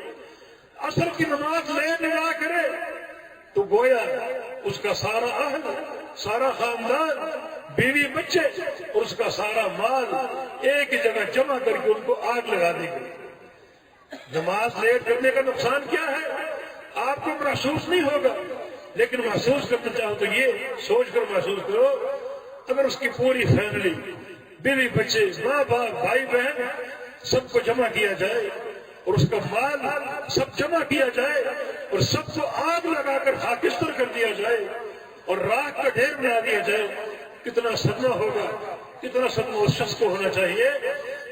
عصر کی نماز لیٹ نہ کرے تو گویا اس کا سارا اہل، سارا خاندان، بیوی بچے اور اس کا سارا مال ایک ہی جگہ جمع کر کے ان کو آگ لگا دے گی. نماز لیٹ کرنے کا نقصان کیا ہے آپ کو محسوس نہیں ہوگا، لیکن محسوس کرنا چاہو تو یہ سوچ کر محسوس کرو اگر اس کی پوری فیملی، بیوی بچے، ماں باپ، بھائی بہن سب کو جمع کیا جائے اور اس کا مال سب جمع کیا جائے اور سب کو آگ لگا کر خاکستر کر دیا جائے اور راکھ کا ڈھیر بنا دیا جائے، کتنا صدمہ ہوگا، کتنا صدمہ اس شخص کو ہونا چاہیے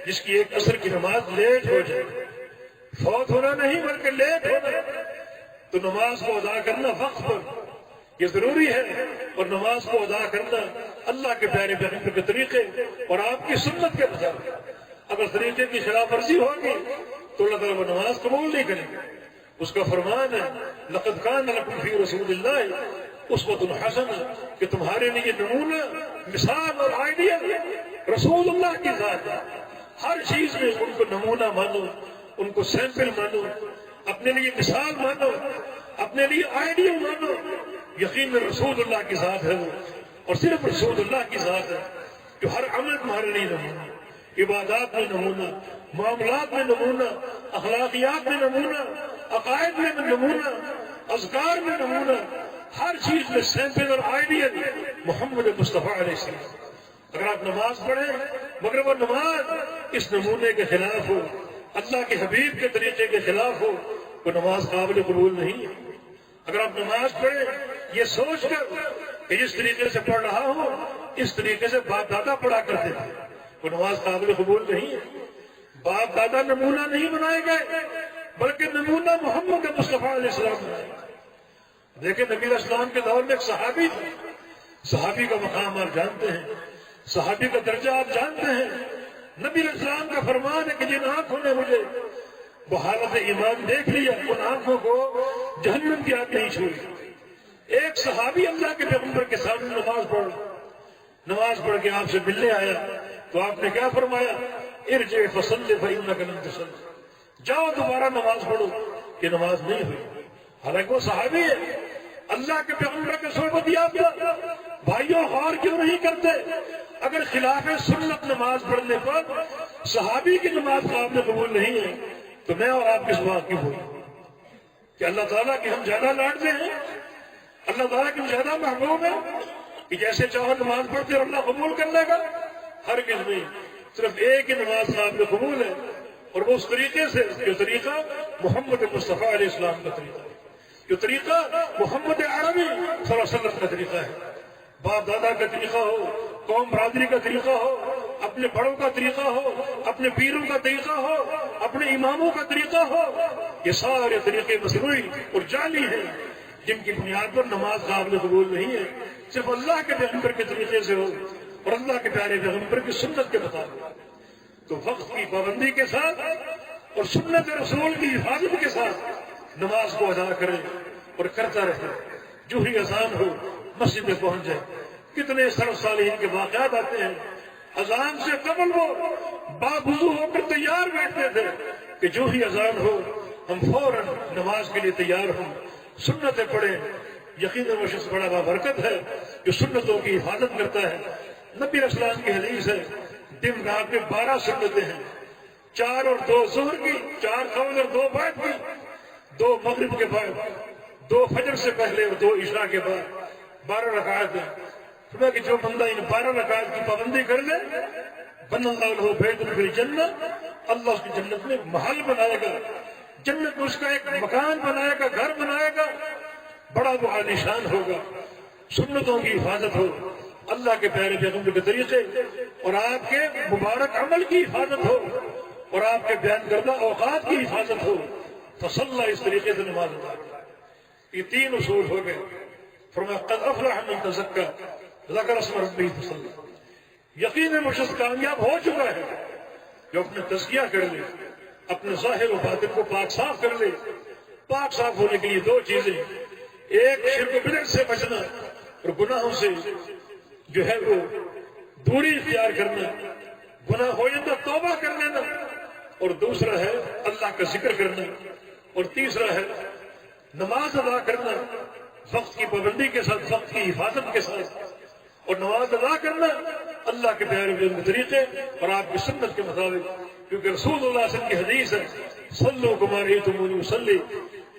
جس کی ایک عصر کی نماز لیٹ ہو جائے. فوت ہونا نہیں بلکہ لیٹ ہونا. تو نماز کو ادا کرنا وقت پر یہ ضروری ہے، اور نماز کو ادا کرنا اللہ کے پیارے پیغمبر کے طریقے اور آپ کی سنت کے مطابق. اگر طریقے کی خلاف ورزی ہوگی تو اللہ تعالیٰ وہ نماز قبول نہیں کرے گا. اس کا فرمان ہے لقد کان لکم فی رسول اللہ اسوۃ حسنہ، کہ تمہارے لیے نمونہ، مثال اور آئیڈیل رسول اللہ کی ذات ہے. ہر چیز میں ان کو نمونہ مانو، ان کو سیمپل مانو، اپنے لیے مثال مانو، اپنے لیے آئیڈیل مانو. یقین میں رسول اللہ کی ذات ہے وہ، اور صرف رسول اللہ کی ذات ہے جو ہر عمل تمہارے لیے نمونہ، عبادات میں نمونہ، معاملات میں نمونہ، اخلاقیات میں نمونہ، عقائد میں نمونہ، اذکار میں نمونہ، ہر چیز میں سیمپل اور آئیڈیل محمد مصطفیٰ علیہ السلام. اگر آپ نماز پڑھیں مگر وہ نماز اس نمونے کے خلاف ہو، اللہ کے حبیب کے طریقے کے خلاف ہو، وہ نماز قابل قبول نہیں ہے. اگر آپ نماز پڑھیں یہ سوچ کر کہ جس طریقے سے پڑھ رہا ہوں اس طریقے سے باپ دادا پڑھا کرتے تھے، وہ نماز قابل قبول نہیں ہے. باپ دادا نمونہ نہیں بنائے گئے بلکہ نمونہ محمد مصطفیٰ علیہ السلام بنائے گئے. دیکھیں نبی علیہ السلام کے دور میں ایک صحابی تھے. صحابی کا مقام آپ جانتے ہیں، صحابی کا درجہ آپ جانتے ہیں. نبی علیہ السلام کا فرمان ہے کہ جن آنکھوں نے مجھے بحالت ایمان دیکھ لیا ان آنکھوں کو جہنم کی آگ نہیں چھوئی. ایک صحابی اللہ کے پیغمبر کے سامنے نماز پڑھ کے آپ سے ملنے آیا تو آپ نے کیا فرمایا؟ ارجع فصلی فإنک لم تصلی، جاؤ دوبارہ نماز پڑھو، کہ نماز نہیں ہوئی. حالانکہ وہ صحابی ہے، اللہ کے پیغمبر کے صحبت یافتہ. بھائیوں غور کیوں نہیں کرتے؟ اگر خلاف سنت نماز پڑھنے پر صحابی کی نماز قابل قبول نہیں ہے تو میں اور آپ کس بات کی ہوئی کہ اللہ تعالیٰ کے ہم زیادہ لاڈتے ہیں، اللہ تعالیٰ کے ہم زیادہ محبوب ہیں کہ جیسے چاہو نماز پڑھتے اور اللہ قبول کر لے گا؟ ہرگز نہیں. صرف ایک ہی نماز قابل قبول ہے اور وہ اس طریقے سے جو طریقہ محمد مصطفیٰ علیہ السلام کا طریقہ ہے، جو طریقہ محمد عربی صلی اللہ علیہ وسلم کا طریقہ ہے. باپ دادا کا طریقہ ہو، قوم برادری کا طریقہ ہو، اپنے بڑوں کا طریقہ ہو، اپنے پیروں کا طریقہ ہو، اپنے اماموں کا طریقہ ہو، یہ سارے طریقے مصنوعی اور جعلی ہیں جن کی بنیاد پر نماز قابل قبول نہیں ہے. صرف اللہ کے پیغمبر کے طریقے سے ہو اور اللہ کے پیارے پیغمبر کی سنت کے مطابق. تو وقت کی پابندی کے ساتھ اور سنت رسول کی حفاظت کے ساتھ نماز کو ادا کرے اور کرتا رہے. جو ہی اذان ہو مسجد میں پہنچ جائے. کتنے سلف صالحین کے واقعات آتے ہیں، اذان سے قبل وہ باوضو ہو کر تیار بیٹھتے تھے کہ جو ہی اذان ہو ہم فوراً نماز کے لیے تیار ہوں، سنتیں پڑھیں. یقیناً وہ شخص بڑا بابرکت ہے جو سنتوں کی حفاظت کرتا ہے. نبی علیہ السلام کی حدیث ہے دن رات میں 12 سنتیں ہیں، 4 اور 2 ظہر کی، 4 قبل اور 2 بعد کی، 2 مغرب کے بعد، 2 فجر سے پہلے اور 2 عشاء کے بعد. 12 رکعات ہیں. فرمایا کہ جو بندہ ان 12 رکعات کی پابندی کر لے بن اللہ له بیت فی الجنہ، اللہ اس کی جنت میں محل بنائے گا، جنت میں اس کا ایک مکان بنائے گا، گھر بنائے گا، بڑا وہ عالیشان ہوگا. سنتوں کی حفاظت ہو، اللہ کے پیارے پیغمبر کے طریقے اور آپ کے مبارک عمل کی حفاظت ہو اور آپ کے بیان کردہ اوقات کی حفاظت ہو. فصلی اس طریقے سے نماز ادا کرے. یہ 3 اصول ہو گئے. فرمایا قد افلح من تزکا ذکر اسم ربہ فصلی. یقیناً وہ شخص کامیاب ہو چکا ہے جو اپنے تزکیہ کر لے، اپنے ظاہر و باطن کو پاک صاف کر لے. پاک صاف ہونے کے لیے 2 چیزیں، ایک شرک و بدعت سے بچنا اور گناہوں سے جو ہے وہ دوری اختیار کرنا، گناہ ہو جائے تو توبہ کر لینا، اور دوسرا ہے اللہ کا ذکر کرنا، اور تیسرا ہے نماز ادا کرنا وقت کی پابندی کے ساتھ، وقت کی حفاظت کے ساتھ. اور نماز ادا کرنا اللہ کے پیارے کے طریقے اور آپ کی سنت کے مطابق، کیونکہ رسول اللہ صلی اللہ علیہ وسلم کی حدیث ہے صلو کما رأیتمونی اصلی،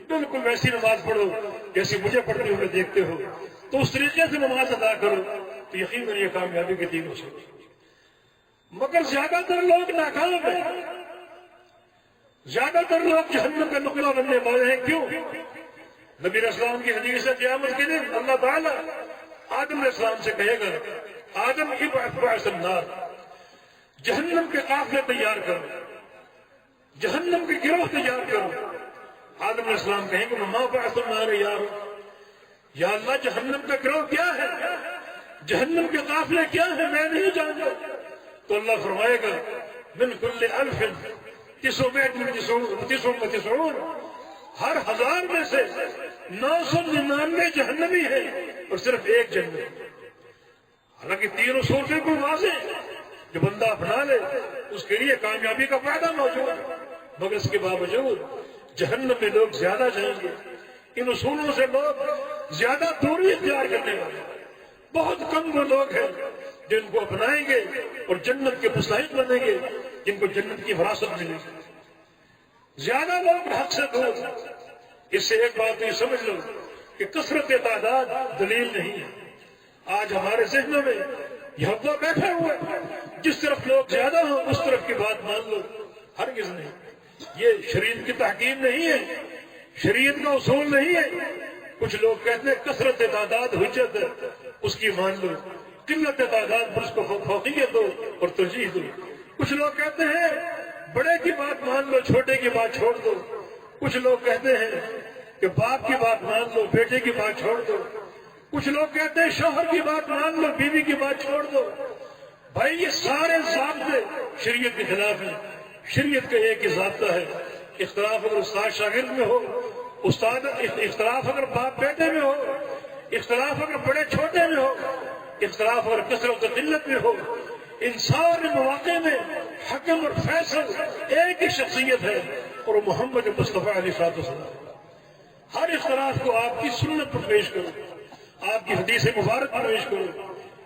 بالکل ویسی نماز پڑھو جیسی مجھے پڑھتے ہوئے دیکھتے ہو. تو اس طریقے سے نماز ادا کرو تو یقیناً یہ کامیابی کے 3 اصول. مگر زیادہ تر لوگ ناکام ہیں، زیادہ تر لوگ جہنم کا نقلہ بننے والے ہیں. کیوں؟ نبی علیہ السلام کی حدیث ہے قیامت کے دن اللہ تعالیٰ آدم علیہ السلام سے کہے گا آدم ابعث بعث النار، جہنم کے قافلے تیار کرو، جہنم کے گروہ تیار کرو. آدم علیہ السلام کہیں گے ما بعث النار یا اللہ جہنم کا گروہ کیا ہے، جہنم کے قافلے کیا ہیں، میں نہیں جانتا. تو اللہ فرمائے گا من کل 1099 ہر 1000 میں سے 999 جہنمی ہے اور صرف 1 جنت. حالانکہ 3 اصول بالکل واضح ہیں، جو بندہ اپنا لے اس کے لیے کامیابی کا فائدہ موجود ہے. مگر اس کے باوجود جہنم میں لوگ زیادہ جائیں گے. ان اصولوں سے لوگ زیادہ دوری اختیار کرنے والے. بہت کم وہ لوگ ہیں جن کو اپنائیں گے اور جنت کے مستحق بنیں گے، جن کو جنت کی وراثت ملے گی. زیادہ لوگ حق سے دور. اس سے ایک بات یہ سمجھ لو کہ کثرت تعداد دلیل نہیں ہے. آج ہمارے ذہنوں میں یہ حقہ بیٹھا ہوا ہے، جس طرف لوگ زیادہ ہوں اس طرف کی بات مان لو. ہرگز نہیں. یہ شریعت کی تحکیم نہیں ہے، شریعت کا اصول نہیں ہے. کچھ لوگ کہتے ہیں کثرت تعداد حجت ہے، اس کی مان لو. قلت تعداد پر اس کو فوقیت دو اور ترجیح دو. کچھ لوگ کہتے ہیں بڑے کی بات مان لو، چھوٹے کی بات چھوڑ دو. کچھ لوگ کہتے ہیں کہ باپ کی بات مان لو، بیٹے کی بات چھوڑ دو. کچھ لوگ کہتے ہیں شوہر کی بات مان لو، بیوی کی بات چھوڑ دو. بھائی یہ سارے ضابطے شریعت کے خلاف ہیں. شریعت کا ایک ہی ضابطہ ہے، اختلاف اگر استاد شاگرد میں ہو، اختلاف اگر باپ بیٹے میں ہو، اختلاف اگر بڑے چھوٹے میں ہو، اختلاف اگر کثرت و قلت میں ہو، ان سارے مواقع میں حکم اور فیصل ایک ہی شخصیت ہے اور وہ محمد مصطفیٰ علیہ السلام. ہر اختلاف کو آپ کی سنت پر پیش کرو، آپ کی حدیث مبارک پر پیش کرو.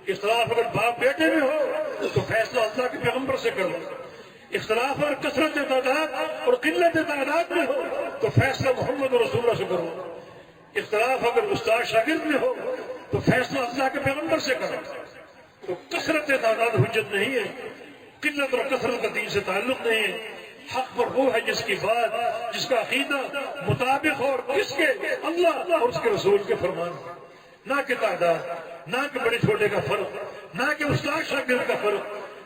اختلاف اگر باپ بیٹے میں ہو تو فیصلہ اللہ کے پیغمبر سے کرو. اختلاف اگر کثرت تعداد اور قلت تعداد میں ہو تو فیصلہ محمد رسول اللہ سے کرو. اختلاف اگر استاد شاگرد میں ہو تو فیصلہ اللہ کے پیغمبر سے کرو. تو کثرت تعداد حجت نہیں ہے، قلت اور کثرت کا دین سے تعلق نہیں ہے. حق پر وہ ہے جس کی بات، جس کا عقیدہ مطابق ہو اور کس کے اللہ اور اس کے رسول کے فرمان، نہ کہ تعداد، نہ کہ بڑے چھوٹے کا فرق، نہ کہ استاد شاگرد کا فرق،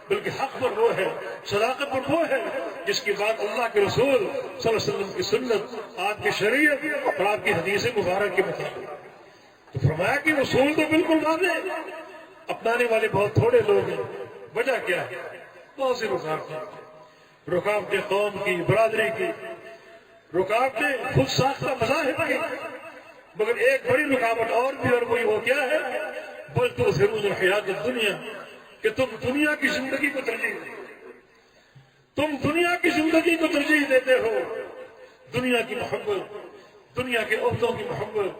بلکہ حق پر وہ ہے، صداقت پر وہ ہے جس کی بات اللہ کے رسول صلی اللہ علیہ وسلم کی سنت، آپ کی شریعت اور آپ کی حدیث مبارک کے مطابق. تو فرمایا کہ رسول تو بالکل واضح ہے، اپنانے والے بہت تھوڑے لوگ ہیں. وجہ کیا ہے؟ بہت سی رکاوٹیں قوم کی، برادری کی، رکاوٹیں خود ساختہ مذاہب کی. مگر ایک بڑی رکاوٹ اور بھی، اور وہی وہ کیا ہے؟ بل تؤثرون الحیات الدنیا، کہ تم دنیا کی زندگی کو ترجیح دو. تم دنیا کی زندگی کو ترجیح دیتے ہو. دنیا کی محبت، دنیا کے عہدوں کی محبت،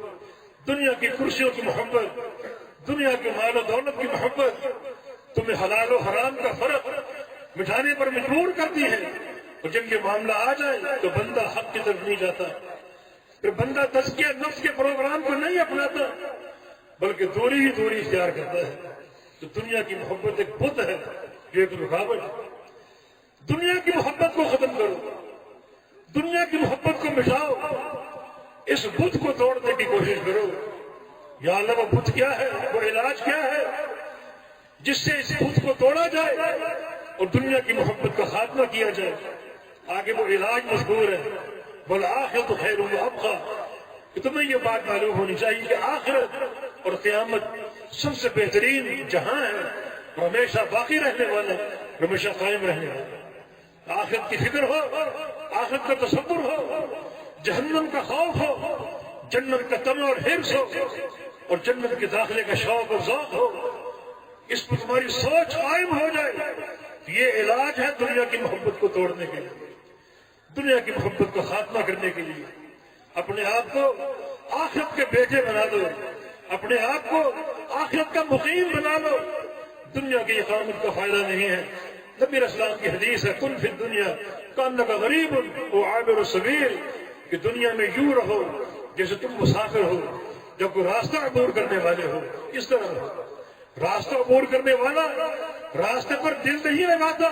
دنیا کی کرسیوں کی محبت، دنیا کے مال و دولت کی محبت تمہیں حلال و حرام کا فرق مٹھانے پر مجبور کرتی ہے. اور جب یہ معاملہ آ جائے تو بندہ حق کی طرف نہیں جاتا، پھر بندہ تزکیہ نفس کے پروگرام کو نہیں اپناتا بلکہ دوری ہی دوری اختیار کرتا ہے. تو دنیا کی محبت ایک بت ہے جو ایک رکاوٹ ہے. دنیا کی محبت کو ختم کرو، دنیا کی محبت کو مٹاؤ، اس بت کو توڑنے کی کوشش کرو. یا اللہ وہ بت کیا ہے، وہ علاج کیا ہے جس سے اس بت کو توڑا جائے اور دنیا کی محبت کا خاتمہ کیا جائے. آگے وہ علاج مذکور ہے، والآخرۃ خیر وابقیٰ، کہ تمہیں یہ بات معلوم ہونی چاہیے کہ آخرت اور قیامت سب سے بہترین جہاں ہے اور ہمیشہ باقی رہنے والا، ہمیشہ قائم رہنے والا۔ آخرت کی فکر ہو، آخرت کا تصور ہو، جہنم کا خوف ہو، جنت کا طمع اور حرص ہو، اور جنت کے داخلے کا شوق اور ذوق ہو، اس پر تمہاری سوچ قائم ہو جائے۔ یہ علاج ہے دنیا کی محبت کو توڑنے کے لیے، دنیا کی محبت کو خاتمہ کرنے کے لیے۔ اپنے آپ کو آخرت کے بیٹے بنا دو، اپنے آپ کو آخرت کا مقیم بنا لو۔ دنیا کی اقامت کا فائدہ نہیں ہے۔ نبی اسلام کی حدیث ہے، کن فی الدنیا کانک غریب و عابر السبیل، کہ دنیا میں یوں رہو جیسے تم مسافر ہو جب کوئی راستہ عبور کرنے والے ہو، اس طرح رہو۔ راستہ عبور کرنے والا راستے پر دل نہیں لگاتا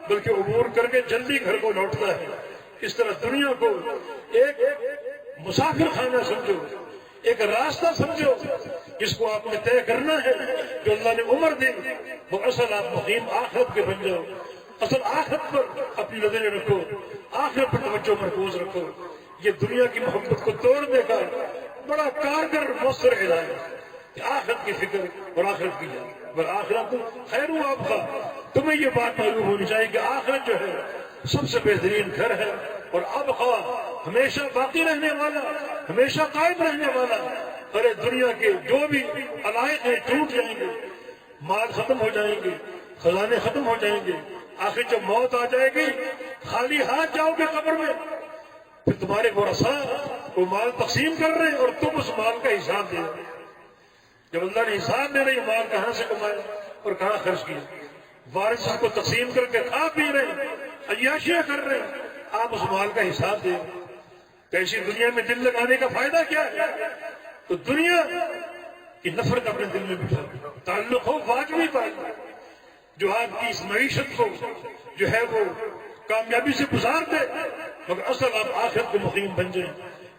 بلکہ عبور کر کے جلدی گھر کو لوٹتا ہے۔ اس طرح دنیا کو ایک مسافر خانہ سمجھو، ایک راستہ سمجھو جس کو آپ نے طے کرنا ہے، جو اللہ نے عمر دی، وہ اصل آپ مقیم آخرت کے بن جاؤ۔ اصل آخرت پر اپنی نظریں رکھو، آخرت پر توجہ مرکوز رکھو۔ یہ دنیا کی محبت کو توڑنے کا بڑا کارگر مؤثر علاج ہے کہ آخرت کی فکر اور آخرت کی جائے۔ اور آخرت خیر و ابقا، تمہیں یہ بات معلوم ہونی چاہیے کہ آخرت جو ہے سب سے بہترین گھر ہے، اور ابقا ہمیشہ باقی رہنے والا، ہمیشہ قائم رہنے والا۔ ارے دنیا کے جو بھی علائق ہیں ٹوٹ جائیں گے، مال ختم ہو جائیں گے، خزانے ختم ہو جائیں گے، آخر جب موت آ جائے گی خالی ہاتھ جاؤ گے قبر میں، پھر تمہارے ورثاء وہ مال تقسیم کر رہے ہیں اور تم اس مال کا حساب دے رہے۔ جب اللہ نے حساب دے رہے، یہ مال کہاں سے کمایا اور کہاں خرچ کیا، وارث کو تقسیم کر کے کھا پی رہے ہیں، عیاشیاں کر رہے ہیں، آپ اس مال کا حساب دیں۔ تو ایسی دنیا میں دل لگانے کا فائدہ کیا ہے؟ تو دنیا کی نفرت اپنے دل میں بٹھا، تعلق ہو واجبی تعلق، جو آپ کی اس معیشت کو جو ہے وہ کامیابی سے گزار دے، مگر اصل آپ آخرت کے مقیم بن جائیں۔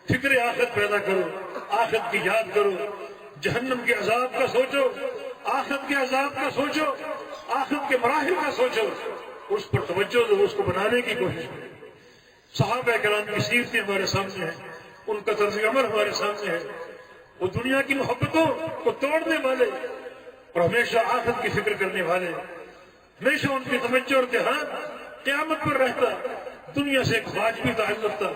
فکر آخرت پیدا کرو، آخرت کی یاد کرو، جہنم کے عذاب کا سوچو، آخرت کے عذاب کا سوچو، آخرت کے مراحل کا سوچو، اس پر توجہ دو، اس کو بنانے کی کوشش کرو۔ صحابہ کرام کی سیرتیں ہمارے سامنے ہیں، ان کا طرز عمل ہمارے سامنے ہے۔ وہ دنیا کی محبتوں کو توڑنے والے اور ہمیشہ آخرت کی فکر کرنے والے، ہمیشہ ان کی توجہ اور دھیان قیامت پر رہتا۔ دنیا سے ایک واجبی تعلق تھا۔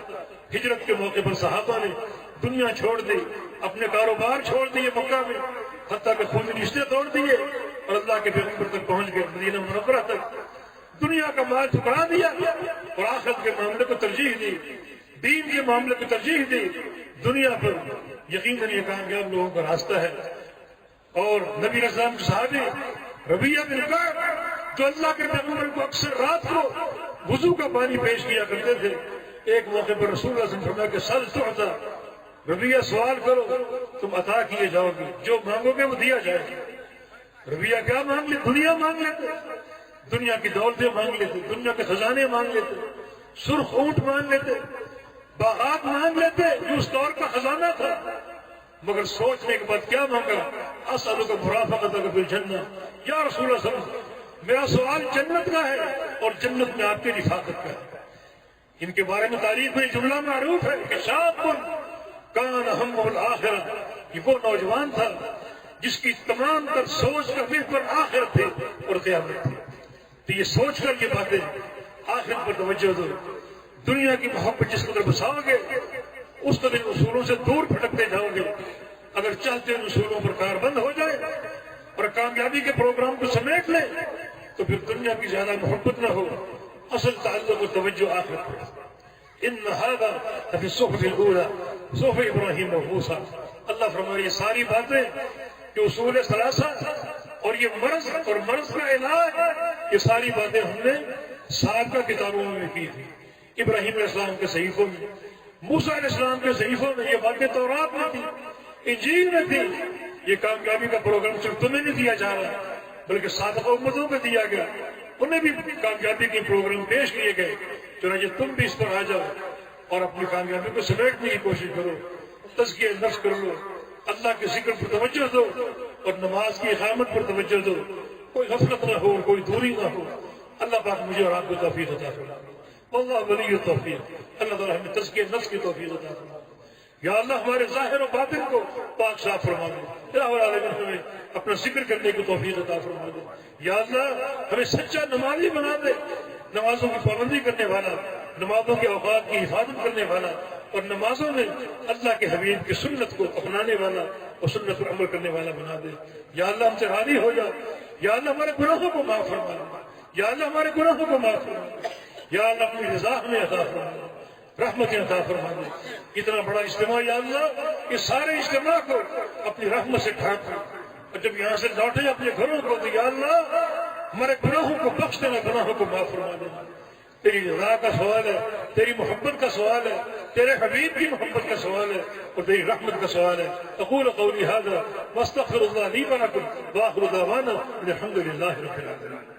ہجرت کے موقع پر صحابہ نے دنیا چھوڑ دی، اپنے کاروبار چھوڑ دیے مکہ میں، حتیٰ کہ خون رشتے توڑ دیے اور اللہ کے پیغمبر تک پہنچ گئے، مدینہ منورہ تک۔ دنیا کا مال ٹھکرا دیا اور آخرت کے معاملے کو ترجیح دی، دین کے معاملے کو ترجیح دی۔ دنیا پر یقیناً یہ کامیاب لوگوں کا راستہ ہے۔ اور نبی اسلام کے صحابی ربیہ بن کعب، جو اللہ کے پیغمبر کو اکثر رات کو وضو کا پانی پیش کیا کرتے تھے، ایک موقع پر رسول اللہ صلی اللہ علیہ وسلم فرمایا کہ سل تعطیٰ، ربیہ سوال کرو تم عطا کیے جاؤ گے، جو مانگو گے وہ دیا جائے گا۔ ربیہ کیا مانگ لیتے؟ دنیا مانگ لیتے، دنیا کی دولتیں مانگ لیتے، دنیا کے خزانے مانگ لیتے، سرخ اونٹ مانگ لیتے، باغات مانگ لیتے جو اس دور کا خزانہ تھا، مگر سوچنے کے بعد کیا مانگا؟ اسألک مرافقتک فی الجنہ، یا رسول اللہ صلی اللہ علیہ وسلم میرا سوال جنت کا ہے اور جنت میں آپ کی رفاقت کا ہے۔ ان کے بارے میں تاریخ میں جملہ معروف ہے کہ شاب کان ہمہ الآخرہ، یہ وہ نوجوان تھا جس کی تمام تر سوچ کا محور آخرت تھی اور قیامت تھی۔ تو یہ سوچ کر یہ باتیں، آخرت پر توجہ دو۔ دنیا کی محبت جس قدر بساؤ گے اس قدر اصولوں سے دور بھٹکتے جاؤ گے۔ اگر چاہتے ہیں اصولوں پر کار بند ہو جائے اور کامیابی کے پروگرام کو سمیٹ لیں تو پھر دنیا کی زیادہ محبت نہ ہو، اصل تعلق و توجہ آخرت پر۔ ان هذا فی الصحف الاولى صحف ابراہیم و موسیٰ، اللہ فرمائے یہ ساری باتیں کہ اصول ثلاثہ اور یہ مرض اور مرض کا علاج، یہ ساری باتیں ہم نے سابقہ کتابوں میں کی تھی، ابراہیم علیہ السلام کے صحیفوں میں، موسیٰ علیہ السلام کے صحیفوں میں، یہ باتیں تورات میں تھی، انجیل میں تھی۔ یہ کامیابی کا پروگرام صرف تمہیں نہیں دیا جا رہا بلکہ سابقہ امتوں کو دیا گیا، انہیں بھی کامیابی کے پروگرام پیش کیے گئے۔ چنانچہ تم بھی اس پر آ جاؤ اور اپنی کامیابی کو سمیٹنے کی کوشش کرو، تزکیہ نفس کر لو، اللہ کے ذکر پر توجہ دو اور نماز کی اقامت پر توجہ دو، کوئی غفلت نہ ہو، کوئی دوری نہ ہو۔ اللہ پاک مجھے اور آپ کو توفیق عطا فرمائے۔ واللہ ولی التوفیق، اللہ تعالیٰ ہمیں تزکیہ نفس کی توفیق عطا فرمائے۔ یا اللہ ہمارے ظاہر و باطن کو پاک صاف فرما دے، یا العالمین ہمیں اپنا ذکر کرنے کی توفیق عطا فرما دے، یا اللہ ہمیں سچا نمازی بنا دے، نمازوں کی پابندی کرنے والا، نمازوں کے اوقات کی حفاظت کرنے والا، اور نمازوں میں اللہ کے حبیب کی سنت کو اپنانے والا اور سنت پر عمل کرنے والا بنا دے۔ یا اللہ ہم سے راضی ہو جا، یا اللہ ہمارے گناہوں کو معاف فرما دے، یا اللہ ہمارے گناہوں کو معاف فرما دے، یا اللہ اپنی رضا ہمیں عطا فرما دے، رحمتیں عطا فرما دے۔ اتنا بڑا اجتماع یا اللہ، اس سارے اجتماع کو اپنی رحمت سے ڈھانپ دے، اور جب یہاں سے لوٹے اپنے گھروں کو تو یا اللہ ہمارے گناہوں کو بخش دینا، گناہوں کو معاف فرما دینا۔ تیری رضا کا سوال ہے، تیری محبت کا سوال ہے، تیرے حبیب کی محبت کا سوال ہے، اور تیری رحمت کا سوال ہے۔ اقول قولی ھذا واستغفر اللہ لی ولکم وآخر دعوانا ان الحمد للہ رب العالمین۔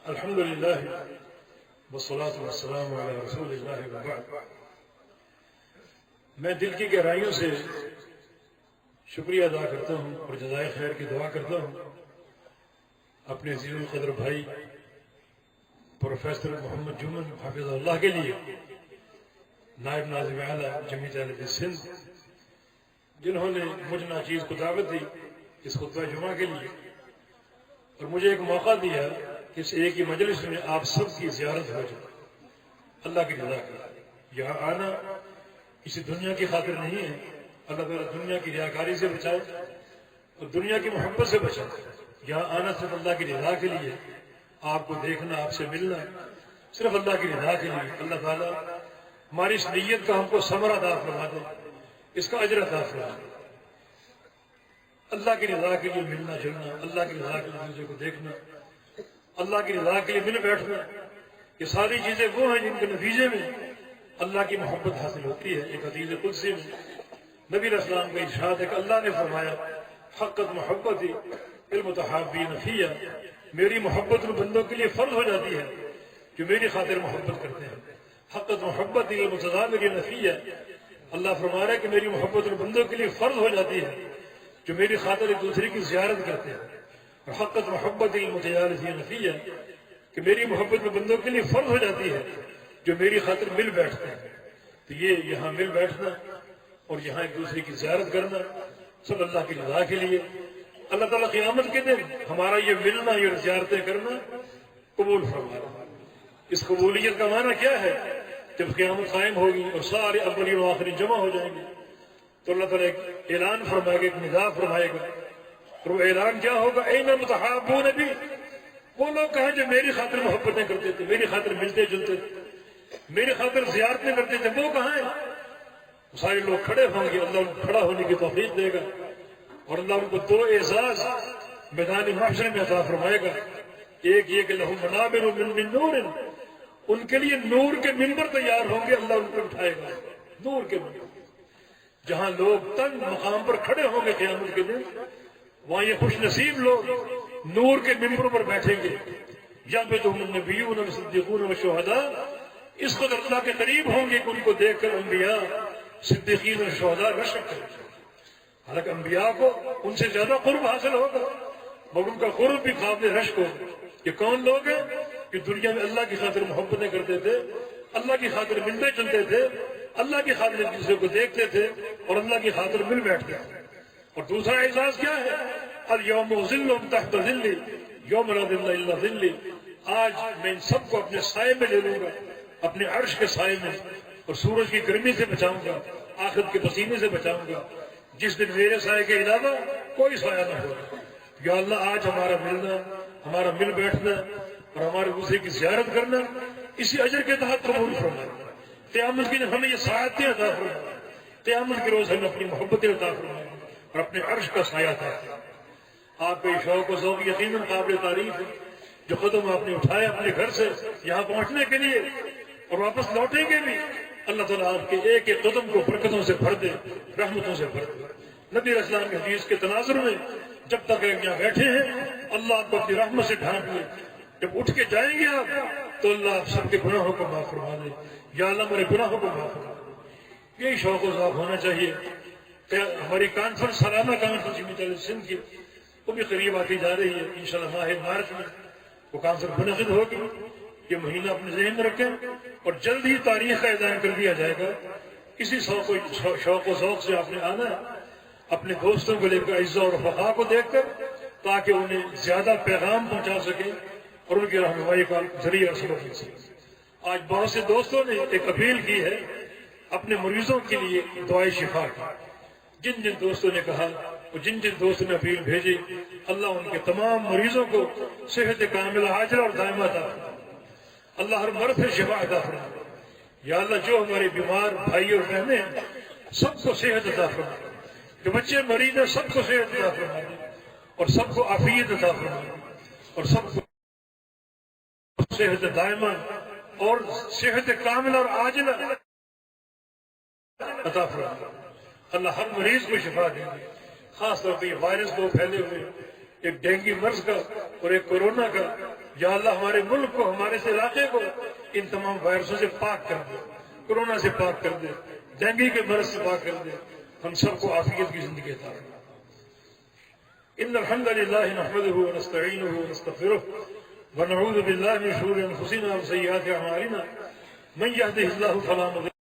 الحمد للہ والصلاة والسلام علی رسول اللہ وبعد۔ میں دل کی گہرائیوں سے شکریہ ادا کرتا ہوں اور جزائے خیر کی دعا کرتا ہوں اپنے عزیز القدر بھائی پروفیسر محمد جمن حافظ اللہ کے لیے، نائب ناظم اعلیٰ جمعیت اہل سندھ، جنہوں نے مجھ ناچیز کو دعوت دی اس خطبہ جمعہ کے لیے، اور مجھے ایک موقع دیا کہ اس ایک ہی مجلس میں آپ سب کی زیارت ہو جائے۔ اللہ کی رضا کا یہاں آنا کسی دنیا کی خاطر نہیں ہے، اللہ تعالیٰ دنیا کی ریاکاری سے بچائے اور دنیا کی محبت سے بچائے۔ یہاں آنا صرف اللہ کی رضا کے لیے، آپ کو دیکھنا، آپ سے ملنا صرف اللہ کی رضا کے لیے۔ اللہ تعالیٰ ہماری اس نیت کا ہم کو ثمر عطا فرما دے، اس کا اجر عطا فرما دے۔ اللہ کی رضا کے لیے ملنا جلنا، اللہ کی رضا کے لیے دوسرے کو دیکھنا، اللہ کی رضا کے لیے مل بیٹھنا، یہ ساری چیزیں وہ ہیں جن کے نتیجے میں اللہ کی محبت حاصل ہوتی ہے۔ ایک حدیث قدسی میں نبی علیہ السلام کا ارشاد ہے کہ اللہ نے فرمایا حقت محبتی المتحابین فیہ، میری محبت ان بندوں کے لیے فرض ہو جاتی ہے جو میری خاطر محبت کرتے ہیں۔ حقت محبتی المتزامرین فیہ، اللہ فرما رہا ہے کہ میری محبت ان بندوں کے لیے فرض ہو جاتی ہے جو میری خاطر ایک دوسرے کی زیارت کرتے ہیں۔ اور حقت محبت المتجالسین فیہ، کہ میری محبت میں بندوں کے لیے فرض ہو جاتی ہے جو میری خاطر مل بیٹھتے ہیں۔ تو یہ یہاں مل بیٹھنا اور یہاں ایک دوسرے کی زیارت کرنا سب اللہ کی رضا کے لیے۔ اللہ تعالیٰ قیامت کے دن ہمارا یہ ملنا، یہ زیارتیں کرنا قبول فرمائے۔ اس قبولیت کا معنی کیا ہے؟ جب قیامت قائم ہوگی اور سارے اولین و آخرین جمع ہو جائیں گے تو اللہ تعالیٰ ایک اعلان فرمائے گا، ایک ندا فرمائے گا، اور وہ اعلان کیا ہوگا؟ این متحابون بی، وہ لوگ کہیں جو میری خاطر محبتیں کرتے تھے، میری خاطر ملتے جلتے تھے، میری خاطر زیارتیں کرتے تھے، وہ کہاں ہیں؟ سارے لوگ کھڑے ہوں گے، اللہ ان کو کھڑا ہونے کی توفیق دے گا، اور اللہ ان کو دو اعزاز میدان محشر میں عطا فرمائے گا۔ ایک یہ کہ لہم منابر من نور، ان کے لیے نور کے منبر تیار ہوں گے، اللہ ان کو اٹھائے گا نور کے منبر، جہاں لوگ تنگ مقام پر کھڑے ہوں گے قیامت کے دن، وہاں یہ خوش نصیب لوگ نور کے ممبروں پر بیٹھیں گے۔ یعبدہم النبیون والصدیقون والشہداء، اس قدر اللہ کے قریب ہوں گے کہ ان کو دیکھ کر انبیاء، صدیقین اور شہداء رشک کریں گے۔ حالانکہ انبیاء کو ان سے زیادہ قرب حاصل ہوگا، مگر ان کا قرب بھی قابل رشک ہوگا۔ یہ کون لوگ ہیں کہ دنیا میں اللہ کی خاطر محبتیں کرتے تھے، اللہ کی خاطر ملتے جلتے تھے، اللہ کی خاطر ایک دوسرے کو دیکھتے تھے اور اللہ کی خاطر مل بیٹھتے تھے۔ اور دوسرا اعزاز کیا ہے؟ الیوم ظلهم تحت ظلی یوم لا ظل الا ظلی، آج میں ان سب کو اپنے سائے میں لے لوں گا، اپنے عرش کے سائے میں، اور سورج کی گرمی سے بچاؤں گا، آخرت کے پسینے سے بچاؤں گا، جس دن میرے سائے کے علاوہ کوئی سایہ نہ ہوگا۔ یا اللہ آج ہمارا ملنا، ہمارا مل بیٹھنا اور ہمارے دوسرے کی زیارت کرنا اسی اجر کے تحت قبول فرمائے۔ قیامت کے دن ہمیں یہ سعادتیں عطا فرمائے، قیامت کے روز ہمیں اپنی محبتیں عطا فرمائے اور اپنے عرش کا سایہ عطا فرمائے۔ آپ کے شوق و ذوق یقیناً قابل تعریف ہے، جو قدم آپ نے اٹھائے اپنے گھر سے یہاں پہنچنے کے لیے اور واپس لوٹیں گے بھی، اللہ تعالیٰ آپ کے ایک ایک قدم کو برکتوں سے بھر دے، رحمتوں سے بھر دے۔ نبی علیہ السلام کے حدیث کے تناظر میں جب تک یہاں بیٹھے ہیں اللہ آپ کو اپنی رحمت سے ڈھانپ لے، جب اٹھ کے جائیں گے آپ تو اللہ آپ سب کے گناہوں کو معاف فرما دے، یا اللہ میرے گناہوں کو معاف فرما دے۔ یہی شوق و ذوق ہونا چاہیے۔ ہماری کانفرنس، سالانہ کانفرنس مجلس سندھ کی، وہ بھی قریب آتی جا رہی ہے، انشاءاللہ ماہ مارچ میں وہ کانفرنس منعقد ہوگی۔ یہ مہینہ اپنے ذہن میں رکھیں اور جلد ہی تاریخ کا اعلان کر دیا جائے گا۔ اسی شوق و ذوق سے آپ نے آنا ہے، اپنے دوستوں کو لے کر، عزہ اور رفقا کو دیکھ کر، تاکہ انہیں زیادہ پیغام پہنچا سکے اور ان کی رہنمائی کا ذریعہ سبب مل سکے۔ آج بہت سے دوستوں نے ایک اپیل کی ہے اپنے مریضوں کے لیے دعائے شفا کی۔ جن جن دوستوں نے کہا اور جن جن دوستوں نے اپیل بھیجی، اللہ ان کے تمام مریضوں کو صحت کاملہ عاجلہ اور دائمہ عطا فرمائے۔ اللہ ہر مرض سے شفا عطا فرمائے۔ یا اللہ جو ہمارے بیمار بھائی اور بہنیں ہیں سب کو صحت عطا فرمائے، جو بچے مریض ہیں سب کو صحت عطا فرمائے اور سب کو عافیت عطا فرمائے اور سب کو صحت دائمہ اور صحت کاملہ اور عاجلہ عطا فرمائے۔ اللہ ہر مریض کو شفا دے، خاص طور پہ یہ وائرس دو پھیلے ہوئے، ایک ڈینگی مرض کا اور ایک کورونا کا، یا اللہ ہمارے ملک کو، ہمارے اس علاقے کو ان تمام وائرسوں سے پاک کر دے، کورونا سے پاک کر دے، ڈینگی کے مرض سے پاک کر دے، ہم سب کو عافیت کی زندگی عطا فرمائے۔ ان الحمد للہ نحمده ونستعینه ونستغفره ونعوذ باللہ من شرور انفسنا وسیئات اعمالنا من يهده الله فلا مضل